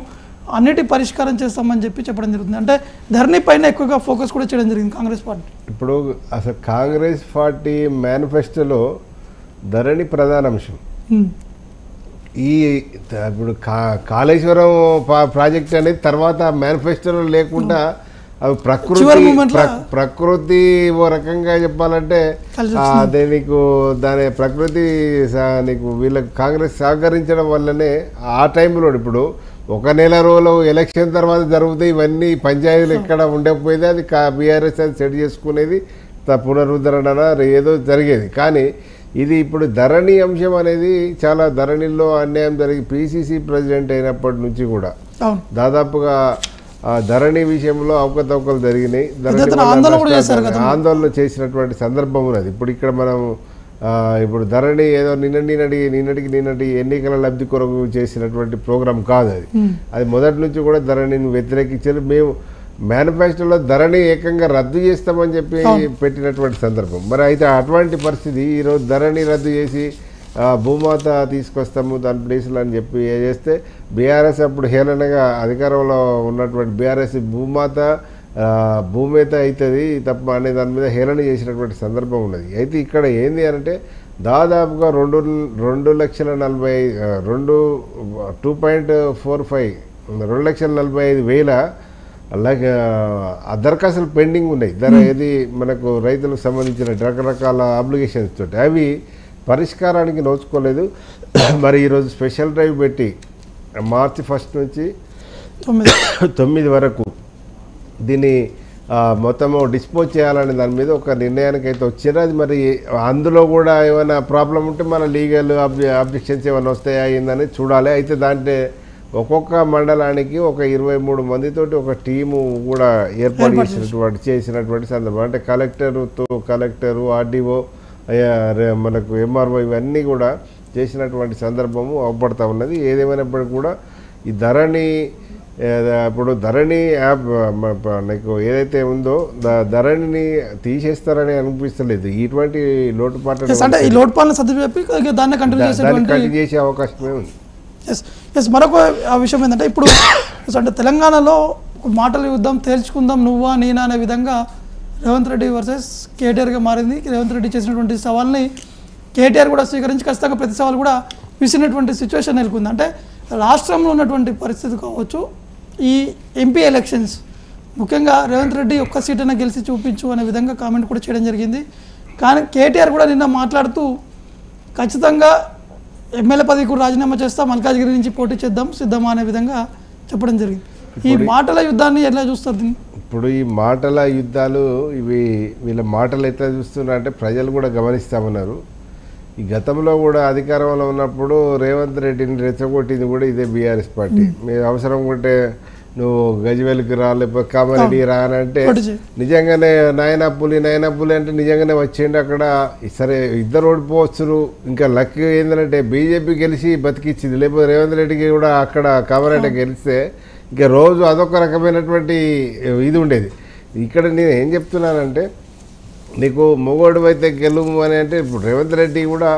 అన్నిటి పరిష్కారం చేస్తామని చెప్పడం జరుగుతుంది. అంటే ధరణి పైన ఎక్కువగా ఫోకస్ కూడా చేయడం జరిగింది కాంగ్రెస్ పార్టీ. ఇప్పుడు అసలు కాంగ్రెస్ పార్టీ మేనిఫెస్టోలో ధరణి ప్రధాన అంశం. ఈ ఇప్పుడు కాళేశ్వరం ప్రాజెక్ట్ అనేది తర్వాత మేనిఫెస్టోలో లేకుండా అవి ప్రకృతి ఓ రకంగా చెప్పాలంటే అదే నీకు దాని ప్రకృతి నీకు వీళ్ళకి కాంగ్రెస్ సహకరించడం వల్లనే ఆ టైంలో ఇప్పుడు 1 నెల రోజులు ఎలక్షన్ తర్వాత జరుగుతాయి ఇవన్నీ పంచాయతీలు ఎక్కడ ఉండకపోయేది, అది బీఆర్ఎస్ అది సెట్ చేసుకునేది పునరుద్ధరణ ఏదో జరిగేది. కానీ ఇది ఇప్పుడు ధరణి అంశం అనేది చాలా ధరణిలో అన్యాయం జరిగి పిసిసి ప్రెసిడెంట్ అయినప్పటి నుంచి కూడా దాదాపుగా ధరణి విషయంలో అవకతవకలు జరిగినాయి. ఆందోళన చేసినటువంటి సందర్భం ఉన్నది. ఇప్పుడు ఇక్కడ మనం ఇప్పుడు ధరణి ఏదో నిన్నటికి ఎన్నికల లబ్ధి కొరకు చేసినటువంటి ప్రోగ్రాం కాదు అది. అది మొదటి నుంచి కూడా ధరణిని వ్యతిరేకించారు. మేము మేనిఫెస్టోలో ధరణి ఏకంగా రద్దు చేస్తామని చెప్పి పెట్టినటువంటి సందర్భం. మరి అయితే అటువంటి పరిస్థితి ఈరోజు ధరణి రద్దు చేసి భూమాత తీసుకొస్తాము దాని ప్లేసులు అని చెప్పి చేస్తే బీఆర్ఎస్ అప్పుడు హేళనగా అధికారంలో ఉన్నటువంటి బీఆర్ఎస్ భూమాత భూమేత అవుతుంది తప్ప అనే దాని మీద హేళన చేసినటువంటి సందర్భం ఉన్నది. అయితే ఇక్కడ ఏంది అంటే దాదాపుగా 2,45,000 దరఖాస్తులు పెండింగ్ ఉన్నాయి. ఏది మనకు రైతులకు సంబంధించిన రకరకాల అప్లికేషన్స్ తోటి అవి పరిష్కారానికి నోచుకోలేదు. మరి ఈరోజు స్పెషల్ డ్రైవ్ పెట్టి మార్చి 1 నుంచి 9 వరకు దీన్ని మొత్తము డిస్పోజ్ చేయాలనే దాని మీద ఒక నిర్ణయానికి అయితే వచ్చారు. అది మరి అందులో కూడా ఏమైనా ప్రాబ్లం ఉంటే మన లీగల్ అబ్జెక్షన్స్ ఏమైనా వస్తాయా అయిందని చూడాలి. అయితే దాంట్లో ఒక్కొక్క మండలానికి ఒక 23 మందితోటి ఒక టీము కూడా ఏర్పాటు చేసినటువంటి సందర్భం. అంటే కలెక్టరు ఆర్డీఓ మనకు ఎంఆర్ఓ ఇవన్నీ కూడా చేసినటువంటి సందర్భము అవపడతా ఉన్నది. ఏదేమైనప్పటికీ కూడా ఈ ధరణి ఇప్పుడు ధరణి యాప్ నీకు ఏదైతే ఉందో ధరణిని తీసేస్తారని అనిపిస్తలేదు. ఇటువంటి లోటుపాట్లు చేసే అవకాశమే ఉంది. మరొక విషయం ఏంటంటే ఇప్పుడు అంటే తెలంగాణలో మాటల యుద్ధం తేల్చుకుందాం నువ్వా నేనా అనే విధంగా రేవంత్ రెడ్డి వర్సెస్ కేటీఆర్గా మారింది. రేవంత్ రెడ్డి చేసినటువంటి సవాల్ని కేటీఆర్ కూడా స్వీకరించి ఖచ్చితంగా ప్రతి సవాల్ కూడా విసిరినటువంటి సిచ్యువేషన్ నెలకొంది. అంటే రాష్ట్రంలో ఉన్నటువంటి పరిస్థితి కావచ్చు, ఈ ఎంపీ ఎలక్షన్స్ ముఖ్యంగా రేవంత్ రెడ్డి ఒక్క సీటైనా గెలిచి చూపించు అనే విధంగా కామెంట్ కూడా చేయడం జరిగింది. కానీ కేటీఆర్ కూడా నిన్న మాట్లాడుతూ ఖచ్చితంగా ఎమ్మెల్యే పదవి కూడా రాజీనామా చేస్తా, మల్కాజ్గిరి నుంచి పోటీ చేద్దాం సిద్ధమా అనే విధంగా చెప్పడం జరిగింది. ఈ మాటల యుద్ధాన్ని ఎట్లా చూస్తారు దీన్ని? ఇప్పుడు ఈ మాటల యుద్ధాలు వీళ్ళ మాటలు ఎట్లా చూస్తున్నారు అంటే ప్రజలు కూడా గమనిస్తామన్నారు. ఈ గతంలో కూడా అధికారంలో ఉన్నప్పుడు రేవంత్ రెడ్డిని రెచ్చగొట్టింది కూడా ఇదే బీఆర్ఎస్ పార్టీ. మీరు అవసరం ఉంటే నువ్వు గజ్వేల్కి రా లేకపోతే కామారెడ్డి రా అని అంటే పోటీ చేయి. నిజంగానే నాయనపులి అంటే నిజంగానే వచ్చిండు అక్కడ. సరే ఇద్దరు ఓడిపోవచ్చు. ఇంకా లక్ ఏంటంటే బీజేపీ గెలిచి బతికిచ్చింది, లేకపోతే రేవంత్ రెడ్డికి కూడా అక్కడ కామారెడ్డి గెలిస్తే ఇంకా రోజు అదొక రకమైనటువంటి ఇది ఉండేది. ఇక్కడ నేను ఏం చెప్తున్నానంటే నీకు మొగోడు అయితే గెలుము అని అంటే ఇప్పుడు రేవంత్ రెడ్డి కూడా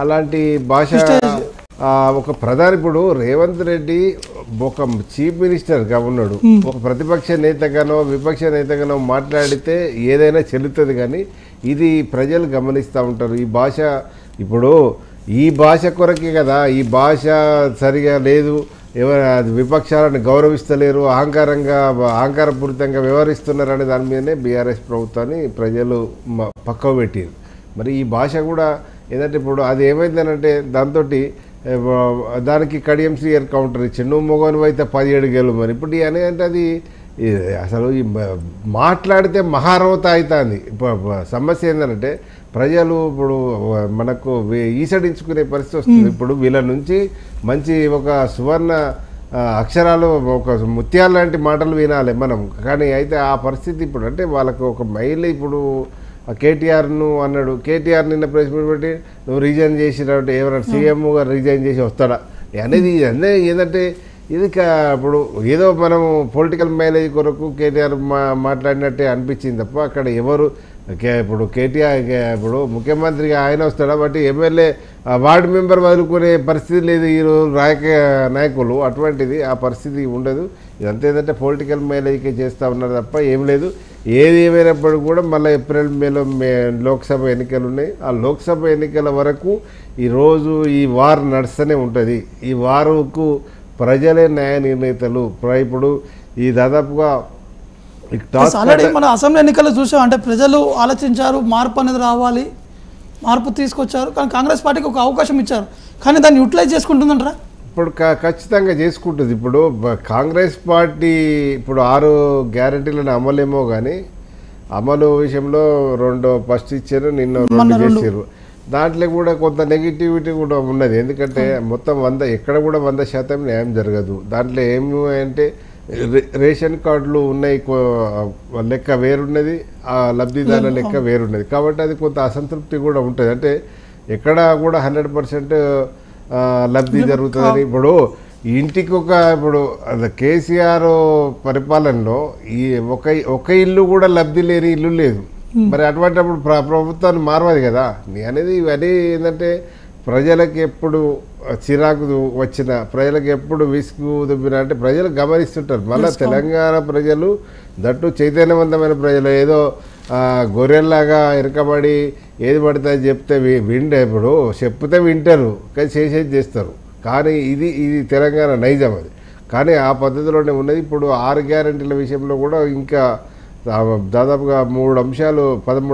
అలాంటి భాష ఒక ప్రధాని. ఇప్పుడు రేవంత్ రెడ్డి ఒక చీఫ్ మినిస్టర్గా ఉన్నాడు, ఒక ప్రతిపక్ష నేతగానో విపక్ష నేతగానో మాట్లాడితే ఏదైనా చెల్లుతుంది. కానీ ఇది ప్రజలు గమనిస్తూ ఉంటారు. ఈ భాష ఇప్పుడు ఈ భాష కొరకే కదా, ఈ భాష సరిగా లేదు, ఎవరు విపక్షాలను గౌరవిస్తలేరు, అహంకారపూరితంగా వ్యవహరిస్తున్నారు అనే దాని మీదనే బీఆర్ఎస్ ప్రభుత్వాన్ని ప్రజలు పక్కకు పెట్టారు. మరి ఈ భాష కూడా ఏదంటే ఇప్పుడు అది ఏమైందనంటే దానికి కడియం శ్రీయర్ కౌంటర్ ఇచ్చిండు, నువ్వు మొగను అయితే 17 గెలు. మరి ఇప్పుడు అంటే అది అసలు ఈ మాట్లాడితే మహారవత అవుతుంది. సమస్య ఏంటంటే ప్రజలు ఇప్పుడు మనకు ఈసడించుకునే పరిస్థితి వస్తుంది. ఇప్పుడు వీళ్ళ నుంచి మంచి ఒక సువర్ణ అక్షరాలు, ఒక ముత్యాలు లాంటి మాటలు వినాలి మనం. కానీ అయితే ఆ పరిస్థితి ఇప్పుడు అంటే వాళ్ళకు ఒక మైల్ ఇప్పుడు కేటీఆర్ను అన్నాడు, కేటీఆర్ నిన్న ప్రెస్ మీట్ పెట్టి నువ్వు రిజైన్ చేసినట్టు ఎవరైనా సీఎంగా రిజైన్ చేసి వస్తాడా అనేది ఏంటంటే ఇది ఇప్పుడు ఏదో మనం పొలిటికల్ మైలేజ్ కొరకు కేటీఆర్ మాట్లాడినట్టే అనిపించింది తప్ప అక్కడ ఎవరు ఇప్పుడు కేటీఆర్ ఇప్పుడు ముఖ్యమంత్రిగా ఆయన వస్తాడా, బట్ ఎమ్మెల్యే వార్డు మెంబర్ వదులుకునే పరిస్థితి లేదు ఈరోజు రాజకీయ నాయకులు. అటువంటిది ఆ పరిస్థితి ఉండదు. ఇదంతా ఏంటంటే పొలిటికల్ మైలేజ్కే చేస్తూ ఉన్నారు తప్ప ఏం లేదు. ఏది ఏమైనప్పటికీ కూడా మళ్ళీ ఏప్రిల్ మేలో లోక్సభ ఎన్నికలు ఉన్నాయి. ఆ లోక్సభ ఎన్నికల వరకు ఈరోజు ఈ వార్ నడుస్తూనే ఉంటుంది. ఈ వారుకు ప్రజలే న్యాయ నిర్ణేతలు. ఇప్పుడు ఈ దాదాపుగా ఆల్రెడీ మన అసెంబ్లీ ఎన్నికలు చూసాం, అంటే ప్రజలు ఆలోచించారు, మార్పు అనేది రావాలి, మార్పు తీసుకొచ్చారు. కానీ కాంగ్రెస్ పార్టీకి ఒక అవకాశం ఇచ్చారు, కానీ దాన్ని యూటిలైజ్ చేసుకుంటుందంటారా? ఇప్పుడు ఖచ్చితంగా చేసుకుంటుంది. ఇప్పుడు కాంగ్రెస్ పార్టీ ఇప్పుడు 6 గ్యారెంటీలను అమలేమో కానీ అమలు విషయంలో ఫస్ట్ ఇచ్చారు, నిన్న 2 చేసారు. దాంట్లో కూడా కొంత నెగిటివిటీ కూడా ఉన్నది. ఎందుకంటే మొత్తం 100 ఎక్కడ కూడా 100% న్యాయం జరగదు. దాంట్లో ఏమి అంటే రేషన్ కార్డులు ఉన్నాయి, లెక్క వేరున్నది, ఆ లబ్ధిదారుల లెక్క వేరున్నది. కాబట్టి అది కొంత అసంతృప్తి కూడా ఉంటుంది. అంటే ఎక్కడ కూడా 100% లబ్ధి జరుగుతుందని. ఇప్పుడు ఇంటికి ఇప్పుడు కేసీఆర్ పరిపాలనలో ఈ ఒక ఇల్లు కూడా లబ్ధి లేని ఇల్లు లేదు. మరి అటువంటిప్పుడు ప్రభుత్వాన్ని మారవాలి కదా. అనేది ఇవన్నీ ఏంటంటే ప్రజలకు ఎప్పుడు చిరాకు వచ్చిన, ప్రజలకు ఎప్పుడు విసుగు దుబ్బిన అంటే ప్రజలు గమనిస్తుంటారు. మళ్ళీ తెలంగాణ ప్రజలు దట్టు చైతన్యవంతమైన ప్రజలు ఏదో గొర్రెల్లాగా ఇరకబడి ఏది పడితే చెప్తే ఇప్పుడు చెప్తే వింటారు, కానీ చేసేది చేస్తారు. కానీ ఇది తెలంగాణ నైజం అది. కానీ ఆ పద్ధతిలోనే ఉన్నది. ఇప్పుడు 6 గ్యారెంటీల విషయంలో కూడా ఇంకా దాదాపుగా 13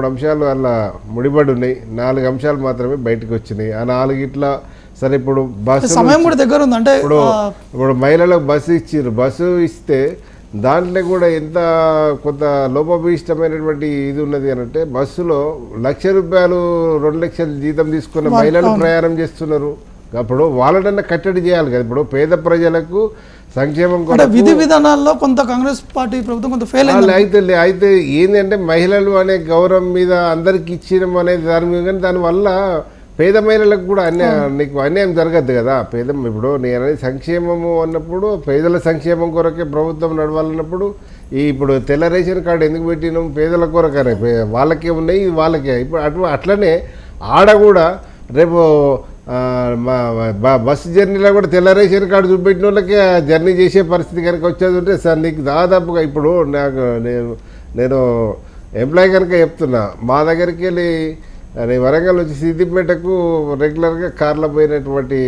అంశాలు అలా ముడిపడి ఉన్నాయి. 4 అంశాలు మాత్రమే బయటకు వచ్చినాయి. ఆ 4 సరే ఇప్పుడు బస్సు సమయం కూడా దగ్గర ఉంది. అంటే ఇప్పుడు మహిళలకు బస్సు ఇచ్చారు. బస్సు ఇస్తే దాంట్లో కూడా ఎంత కొంత లోపభీష్టమైనటువంటి ఇది ఉన్నది అని అంటే బస్సులో ₹1,00,000 2,00,000 జీతం తీసుకున్న మహిళలు ప్రయాణం చేస్తున్నారు. అప్పుడు వాళ్ళనన్నా కట్టడి చేయాలి కదా. ఇప్పుడు పేద ప్రజలకు సంక్షేమం విధి విధానాల్లో కొంత కాంగ్రెస్ పార్టీ ప్రభుత్వం కొంత ఫెయిల్ అయితే ఏంటంటే మహిళలు అనే గౌరవం మీద అందరికి ఇచ్చడం అనేది దాని మీద, కానీ దానివల్ల పేద మహిళలకు కూడా నీకు అన్యాయం జరగద్దు కదా. ఇప్పుడు నేను అనేది సంక్షేమము అన్నప్పుడు పేదల సంక్షేమం కొరకే ప్రభుత్వం నడవాలన్నప్పుడు ఇప్పుడు తెల్ల రేషన్ కార్డు ఎందుకు పెట్టినాం? పేదల కొరకనే, వాళ్ళకే ఉన్నాయి, వాళ్ళకే. ఇప్పుడు అట్లనే ఆడ కూడా రేపు బస్సు జర్నీలో కూడా తెల్ల రేషన్ కార్డు చూపెట్టిన వాళ్ళకే జర్నీ చేసే పరిస్థితి కనుక వచ్చేది ఉంటే సార్ నీకు దాదాపుగా ఇప్పుడు నేను ఎంప్లాయీ కనుక చెప్తున్నా, మా దగ్గరికి వెళ్ళి నేను వరంగల్ నుంచి సిద్దిపేటకు రెగ్యులర్గా కార్లో పోయినటువంటి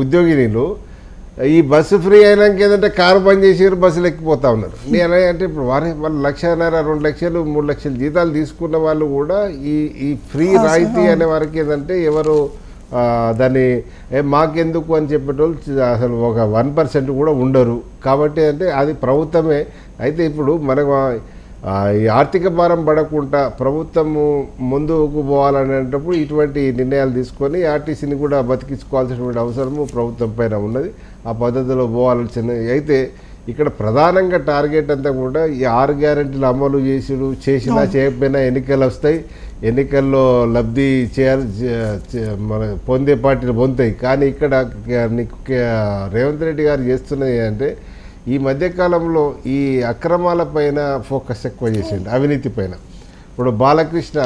ఉద్యోగినీలు ఈ బస్సు ఫ్రీ అయినాక ఏంటంటే కారు బంద్ చేసారు, బస్సులు ఎక్కిపోతా ఉన్నారు. నేను అంటే ఇప్పుడు వాళ్ళు 1,00,000, 2,00,000, 3,00,000 జీతాలు తీసుకున్న వాళ్ళు కూడా ఈ ఫ్రీ రాయితీ అనే వారికి ఏంటంటే ఎవరు దాన్ని మాకెందుకు అని చెప్పేటోళ్ళు అసలు ఒక 1% కూడా ఉండరు. కాబట్టి అంటే అది ప్రభుత్వమే. అయితే ఇప్పుడు మనకు ఈ ఆర్థిక భారం పడకుండా ప్రభుత్వము ముందుకు పోవాలనేటప్పుడు ఇటువంటి నిర్ణయాలు తీసుకొని ఆర్టీసీని కూడా బతికించుకోవాల్సినటువంటి అవసరము ప్రభుత్వం పైన ఉన్నది. ఆ పద్ధతిలో పోవాల్సిన అయితే ఇక్కడ ప్రధానంగా టార్గెట్ అంతా కూడా ఈ 6 గ్యారెంటీలు అమలు చేసినా చేయకపోయినా ఎన్నికలు వస్తాయి, ఎన్నికల్లో లబ్ధి మన పొందే పార్టీలు పొందుతాయి. కానీ ఇక్కడ రేవంత్ రెడ్డి గారు చేస్తున్నది అంటే ఈ మధ్యకాలంలో ఈ అక్రమాల పైన ఫోకస్ ఎక్కువ చేసిండు, అవినీతి పైన. ఇప్పుడు బాలకృష్ణ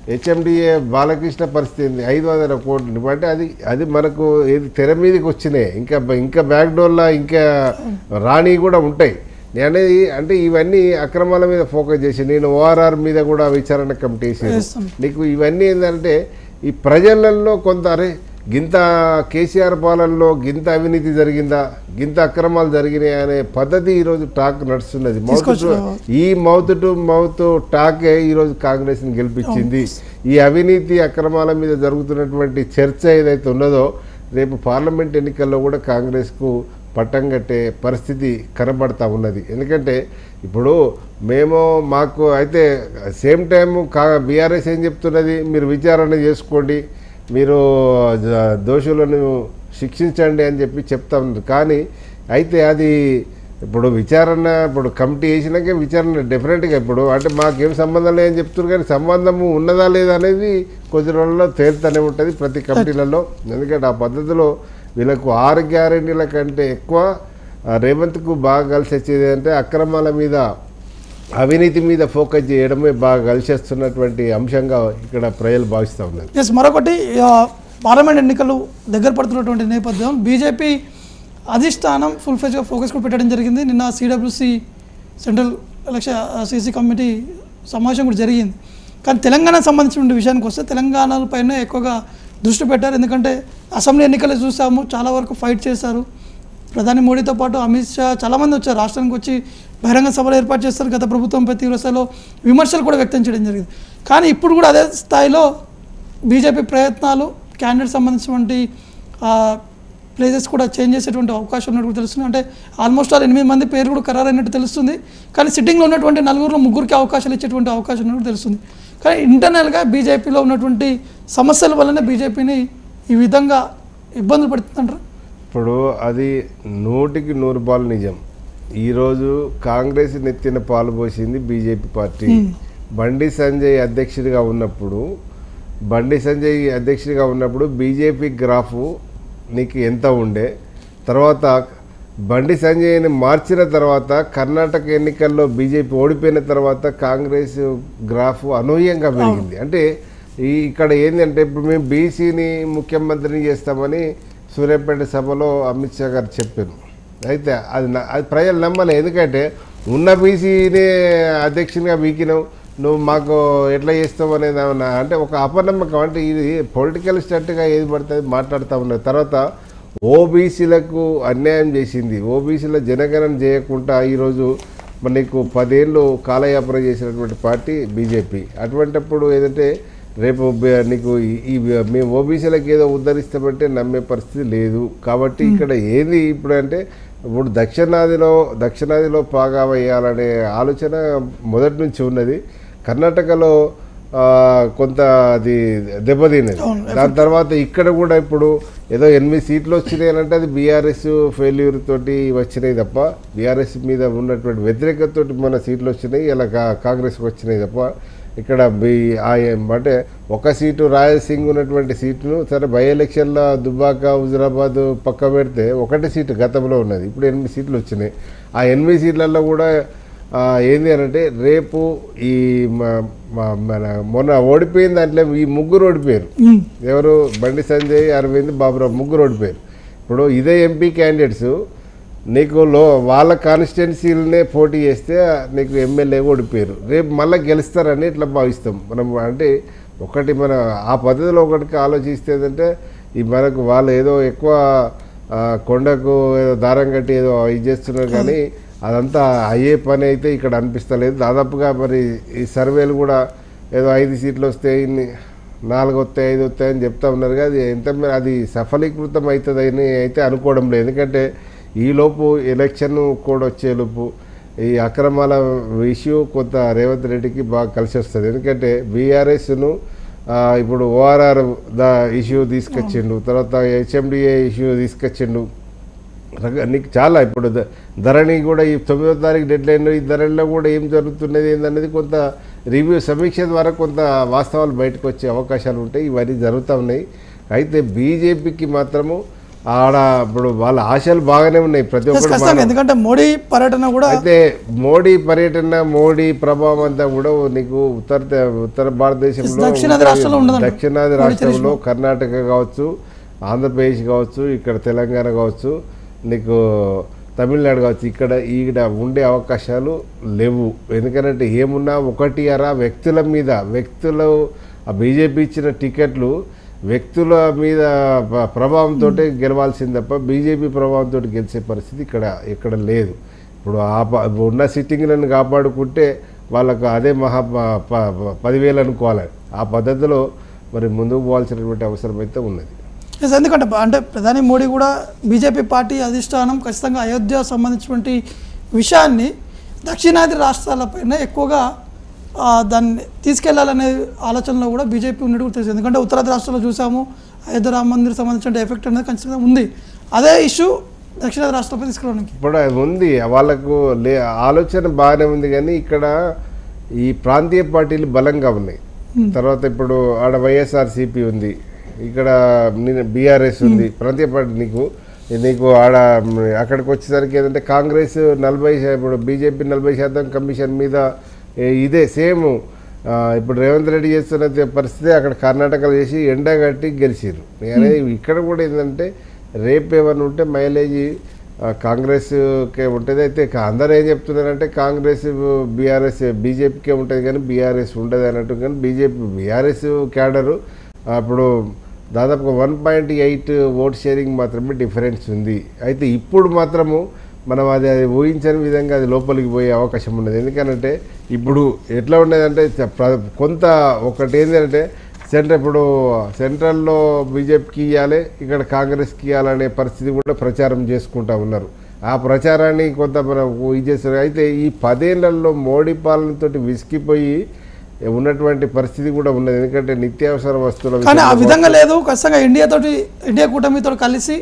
హెచ్ఎండిఏ బాలకృష్ణ పరిస్థితి 500 కోట్లు అంటే అది మనకు ఏది తెర మీదకి వచ్చినాయి, ఇంకా బ్యాక్డోర్లా ఇంకా రాణి కూడా ఉంటాయి. అనేది అంటే ఇవన్నీ అక్రమాల మీద ఫోకస్ చేసి నేను ఓఆర్ఆర్ మీద కూడా విచారణ కమిటీ వేసాను. నీకు ఇవన్నీ ఏంటంటే ఈ ప్రజలలో కొంత అరే గింత కేసీఆర్ పాలనలో గింత అవినీతి జరిగిందా, గింత అక్రమాలు జరిగినాయి అనే పద్ధతి ఈరోజు టాక్ నడుస్తున్నది. మౌత్ టు మౌత్ టాకే ఈరోజు కాంగ్రెస్ని గెలిపించింది. ఈ అవినీతి అక్రమాల మీద జరుగుతున్నటువంటి చర్చ ఏదైతే ఉన్నదో రేపు పార్లమెంట్ ఎన్నికల్లో కూడా కాంగ్రెస్కు పట్టం కట్టే పరిస్థితి కనబడతా ఉన్నది. ఎందుకంటే ఇప్పుడు మాకు అయితే సేమ్ టైం బీఆర్ఎస్ ఏం చెప్తున్నది, మీరు విచారణ చేసుకోండి, మీరు దోషులను శిక్షించండి అని చెప్తా ఉన్నారు. కానీ అయితే అది ఇప్పుడు కమిటీ వేసినాక విచారణ డెఫినెట్గా ఇప్పుడు అంటే మాకేం సంబంధం లేదని చెప్తున్నారు. కానీ సంబంధము ఉన్నదా లేదా అనేది కొద్ది రోజుల్లో తేలుతూనే ఉంటుంది ప్రతి కమిటీలలో. ఎందుకంటే ఆ పద్ధతిలో వీళ్ళకు 6 గ్యారెంటీల కంటే ఎక్కువ రేవంత్కు బాగా కలిసి వచ్చేది అంటే అక్రమాల మీద అవినీతి మీద ఫోకస్ చేయడమే బాగా కలిసేస్తున్నటువంటి అంశంగా ఇక్కడ ప్రజలు భావిస్తూ ఉన్నారు. మరొకటి పార్లమెంట్ ఎన్నికలు దగ్గర పడుతున్నటువంటి నేపథ్యం బీజేపీ అధిష్టానం ఫుల్ ఫేజ్గా ఫోకస్ కూడా పెట్టడం జరిగింది. నిన్న CWC central election CC committee సమావేశం కూడా జరిగింది. కానీ తెలంగాణకు సంబంధించిన విషయానికి వస్తే తెలంగాణపైనే ఎక్కువగా దృష్టి పెట్టారు. ఎందుకంటే అసెంబ్లీ ఎన్నికలు చూసాము, చాలా వరకు ఫైట్ చేశారు. ప్రధాని మోడీతో పాటు అమిత్ షా చాలామంది వచ్చారు, రాష్ట్రానికి వచ్చి బహిరంగ సభలు ఏర్పాటు చేస్తారు. గత ప్రభుత్వంపై తీవ్ర స్థాయిలో విమర్శలు కూడా వ్యక్తం చేయడం జరిగింది. కానీ ఇప్పుడు కూడా అదే స్థాయిలో బీజేపీ ప్రయత్నాలు క్యాండిడేట్ సంబంధించినటువంటి ప్లేసెస్ కూడా చేంజ్ చేసేటువంటి అవకాశం ఉన్నట్టు తెలుస్తుంది. అంటే ఆల్మోస్ట్ 8 మంది పేరు కూడా ఖరారైనట్టు తెలుస్తుంది. కానీ సిట్టింగ్లో ఉన్నటువంటి 4 ముగ్గురికి అవకాశాలు ఇచ్చేటువంటి అవకాశం ఉన్నట్టు తెలుస్తుంది. కానీ ఇంటర్నల్గా బీజేపీలో ఉన్నటువంటి సమస్యల వల్లనే బీజేపీని ఈ విధంగా ఇబ్బందులు పడుతుందంటారు. ఇప్పుడు అది 100కి 100 పాలు నిజం. ఈరోజు కాంగ్రెస్ నెత్తిన పాలు పోసింది బీజేపీ పార్టీ. బండి సంజయ్ అధ్యక్షుడిగా ఉన్నప్పుడు బీజేపీ గ్రాఫ్ నీకు ఎంత ఉండే, తర్వాత బండి సంజయ్ని మార్చిన తర్వాత కర్ణాటక ఎన్నికల్లో బీజేపీ ఓడిపోయిన తర్వాత కాంగ్రెస్ గ్రాఫ్ అనూహ్యంగా పెరిగింది. అంటే ఇక్కడ ఏంటంటే ఇప్పుడు మేము బీసీని ముఖ్యమంత్రిని చేస్తామని సూర్యాపేట సభలో అమిత్ షా గారు చెప్పారు. అయితే అది ప్రజలు నమ్మలే. ఎందుకంటే ఉన్న బీసీనే అధ్యక్షునిగా వీకినావు, నువ్వు మాకు ఎట్లా చేస్తావు అనేది అంటే ఒక అపనమ్మకం. అంటే ఇది పొలిటికల్ స్టంట్గా ఏది పడుతుంది మాట్లాడుతూ ఉన్నారు. తర్వాత ఓబీసీలకు అన్యాయం చేసింది, ఓబీసీల జనగణన చేయకుండా ఈరోజు మనకు 10 ఏళ్ళు కాలయాపన చేసినటువంటి పార్టీ బీజేపీ. అటువంటిప్పుడు ఏదంటే రేపు నీకు మేము ఓబీసీలకు ఏదో ఉద్ధరిస్తామంటే నమ్మే పరిస్థితి లేదు. కాబట్టి ఇక్కడ ఏది ఇప్పుడు అంటే ఇప్పుడు దక్షిణాదిలో పాగా వేయాలనే ఆలోచన మొదటి నుంచి ఉన్నది. కర్ణాటకలో కొంత అది దెబ్బతిన్నది. దాని తర్వాత ఇక్కడ కూడా ఇప్పుడు ఏదో 8 సీట్లు వచ్చినాయి అంటే అది బీఆర్ఎస్ ఫెయిల్యూర్ తోటి వచ్చినాయి తప్ప, బీఆర్ఎస్ మీద ఉన్నటువంటి వ్యతిరేకతతోటి మన సీట్లు వచ్చినాయి, ఇలా కాంగ్రెస్కి వచ్చినాయి తప్ప ఇక్కడ అంటే ఒక సీటు రాయలసీంగ్ ఉన్నటువంటి సీటును సరే బై ఎలక్షన్లో దుబ్బాక హుజురాబాద్ పక్క పెడితే 1 సీటు గతంలో ఉన్నది, ఇప్పుడు 8 సీట్లు వచ్చినాయి. ఆ 8 సీట్లలో కూడా ఏంది అనంటే రేపు ఈ మన మొన్న ఓడిపోయిన దాంట్లో ఈ 3 ఓడిపోయారు. ఎవరు? బండి సంజయ్, అరవింద్, బాబురావు 3 ఓడిపోయారు. ఇప్పుడు ఇదే ఎంపీ క్యాండిడేట్స్ నీకు వాళ్ళ కాన్స్టిట్యున్సీలనే పోటీ చేస్తే నీకు ఎమ్మెల్యే ఓడిపోయారు, రేపు మళ్ళీ గెలుస్తారని ఇట్లా భావిస్తాం మనం. అంటే ఒకటి మన ఆ పద్ధతిలో ఒకటికి ఆలోచిస్తే ఏంటంటే ఈ మనకు వాళ్ళు ఏదో ఎక్కువ కొండకు ఏదో దారం కట్టి ఏదో ఇది చేస్తున్నారు, కానీ అదంతా అయ్యే పని అయితే ఇక్కడ అనిపిస్తలేదు. దాదాపుగా మరి ఈ సర్వేలు కూడా ఏదో 5 సీట్లు వస్తాయి, 4 వస్తాయి, 5 వస్తాయని చెప్తా ఉన్నారు. కానీ అది సఫలీకృతం అవుతుందని అయితే అనుకోవడం లేదు. ఎందుకంటే ఈలోపు ఎలక్షన్ కూడా వచ్చేలోపు ఈ అక్రమాల ఇష్యూ కొంత రేవంత్ రెడ్డికి బాగా కలిసి వస్తుంది. ఎందుకంటే బీఆర్ఎస్ను ఇప్పుడు ఓఆర్ఆర్ ఇష్యూ తీసుకొచ్చిండు, తర్వాత హెచ్ఎండిఏ ఇష్యూ తీసుకొచ్చిండు. నీకు చాలా ఇప్పుడు ధరణి కూడా ఈ 9వ తారీఖు డెడ్ లైన్, ఈ ధరణిలో కూడా ఏం జరుగుతున్నది ఏందనేది కొంత రివ్యూ సమీక్ష ద్వారా కొంత వాస్తవాలు బయటకు వచ్చే అవకాశాలు ఉంటాయి. ఇవన్నీ జరుగుతూ ఉన్నాయి. అయితే బీజేపీకి మాత్రము ఆడ ఇప్పుడు వాళ్ళ ఆశలు బాగానే ఉన్నాయి ప్రతి ఒక్కరు. ఎందుకంటే మోడీ పర్యటన కూడా, అయితే మోడీ పర్యటన, మోడీ ప్రభావం అంతా కూడా నీకు ఉత్తర భారతదేశంలో, దక్షిణాది రాష్ట్రంలో కర్ణాటక కావచ్చు, ఆంధ్రప్రదేశ్ కావచ్చు, ఇక్కడ తెలంగాణ కావచ్చు, నీకు తమిళనాడు కావచ్చు, ఈడ ఉండే అవకాశాలు లేవు. ఎందుకంటే ఏమున్నా ఒకటి వ్యక్తుల మీద, వ్యక్తులు ఆ బీజేపీ ఇచ్చిన టికెట్లు వ్యక్తుల మీద ప్రభావంతో గెలవాల్సింది తప్ప బీజేపీ ప్రభావంతో గెలిచే పరిస్థితి ఇక్కడ లేదు. ఇప్పుడు ఉన్న సిట్టింగ్లను కాపాడుకుంటే వాళ్ళకు అదే 10,000 అనుకోవాలి. ఆ పద్ధతిలో మరి ముందుకు పోవాల్సినటువంటి అవసరం అయితే ఉన్నది. ఎందుకంటే అంటే ప్రధాని మోడీ కూడా బీజేపీ పార్టీ అధిష్టానం ఖచ్చితంగా అయోధ్య సంబంధించినటువంటి విషయాన్ని దక్షిణాది రాష్ట్రాలపైన ఎక్కువగా దాన్ని తీసుకెళ్లాలనే ఆలోచనలో కూడా బీజేపీ ఉన్నట్టు తెలుసు. ఎందుకంటే ఉత్తరాది రాష్ట్రాల్లో చూసాము, అయోధ్య రామ మందిర్ సంబంధించిన ఎఫెక్ట్ అనేది ఖచ్చితంగా ఉంది. అదే ఇష్యూ దక్షిణాది రాష్ట్రాలపై తీసుకురావడానికి ఇప్పుడు ఉంది. వాళ్ళకు ఆలోచన బాగానే ఉంది, కానీ ఇక్కడ ఈ ప్రాంతీయ పార్టీలు బలంగా ఉన్నాయి. తర్వాత ఇప్పుడు ఆడ వైఎస్ఆర్సీపీ ఉంది, ఇక్కడ బీఆర్ఎస్ ఉంది, ప్రాంతీయ పార్టీ. నీకు అక్కడికి వచ్చేసరికి ఏంటంటే కాంగ్రెస్ 40%, ఇప్పుడు బీజేపీ 40% కమిషన్ మీద ఇదే సేమ్ ఇప్పుడు రేవంత్ రెడ్డి చేస్తున్న పరిస్థితి అక్కడ కర్ణాటకలో చేసి ఎండగట్టి గెలిచారు. అనేది ఇక్కడ కూడా ఏంటంటే రేపు ఏమైనా ఉంటే మైలేజ్ కాంగ్రెస్కే ఉంటుంది. అయితే అందరూ ఏం చెప్తున్నారంటే కాంగ్రెస్ బీజేపీకే ఉంటుంది కానీ బీఆర్ఎస్ ఉండదు అన్నట్టు. కానీ బీఆర్ఎస్ క్యాడరు అప్పుడు దాదాపుగా 1.8 ఓట్ షేరింగ్ మాత్రమే డిఫరెన్స్ ఉంది. అయితే ఇప్పుడు మాత్రము మనం అది ఊహించని విధంగా అది లోపలికి పోయే అవకాశం ఉన్నది. ఎందుకంటే ఇప్పుడు ఎట్లా ఉండేదంటే కొంత ఒకటి ఏంటంటే ఇప్పుడు సెంట్రల్లో బీజేపీకి ఇవ్వాలి, ఇక్కడ కాంగ్రెస్కి ఇవ్వాలనే పరిస్థితి కూడా ప్రచారం చేసుకుంటూ ఉన్నారు. ఆ ప్రచారాన్ని కొంత మనం ఇది చేస్తారు. అయితే ఈ 10 ఏళ్లలో మోడీ పాలనతో విసిగిపోయి ఉన్నటువంటి పరిస్థితి కూడా ఉన్నది. ఎందుకంటే నిత్యావసర వస్తువుల కానీ ఆ విధంగా లేదు. ఖచ్చితంగా ఇండియా కూటమితో కలిసి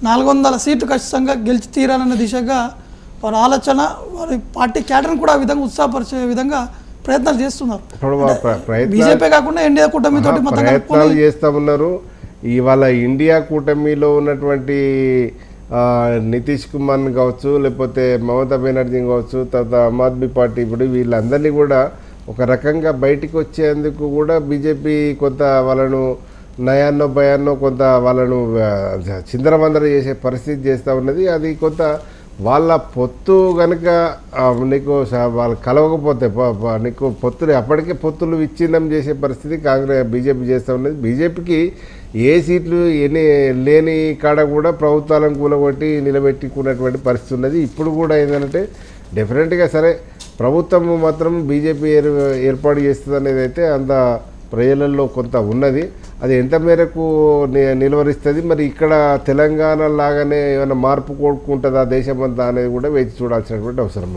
400 సీట్లు ఖచ్చితంగా గెలిచి తీరాలన్న దిశగా వారి ఆలోచన, వారి పార్టీ క్యాడర్ని కూడా ఆ విధంగా ఉత్సాహపరిచే విధంగా ప్రయత్నాలు చేస్తున్నారు. బీజేపీ కాకుండా ఇండియా కూటమితో ప్రయత్నాలు చేస్తూ ఉన్నారు. ఇవాళ ఇండియా కూటమిలో ఉన్నటువంటి నితీష్ కుమార్ని కావచ్చు, లేకపోతే మమతా బెనర్జీని కావచ్చు, తర్వాత ఆమ్ ఆద్మీ పార్టీ, ఇప్పుడు వీళ్ళందరినీ కూడా ఒక రకంగా బయటికి వచ్చేందుకు కూడా బీజేపీ కొంత వాళ్ళను నయాన్నో భయాన్నో కొంత వాళ్ళను చిందరవందర చేసే పరిస్థితి చేస్తూ ఉన్నది. అది కొంత వాళ్ళ పొత్తు కనుక నీకు వాళ్ళు కలవకపోతే నీకు పొత్తులు అప్పటికే పొత్తులు విచ్ఛిన్నం చేసే పరిస్థితి బీజేపీ చేస్తూ ఉన్నది. బీజేపీకి ఏ సీట్లు లేని కాడ కూడా ప్రభుత్వాలను కూలగొట్టి నిలబెట్టుకున్నటువంటి పరిస్థితి ఉన్నది. ఇప్పుడు కూడా ఏంటంటే డెఫినెట్గా సరే ప్రభుత్వం మాత్రం బీజేపీ ఏర్పాటు చేస్తుంది అనేది అయితే అంత ప్రజలలో కొంత ఉన్నది. అది ఎంత మేరకు నిలువరిస్తుంది, మరి ఇక్కడ తెలంగాణ లాగానే ఏమైనా మార్పు కోరుకుంటుందా దేశమంతా అనేది కూడా వేచి చూడాల్సినటువంటి అవసరం.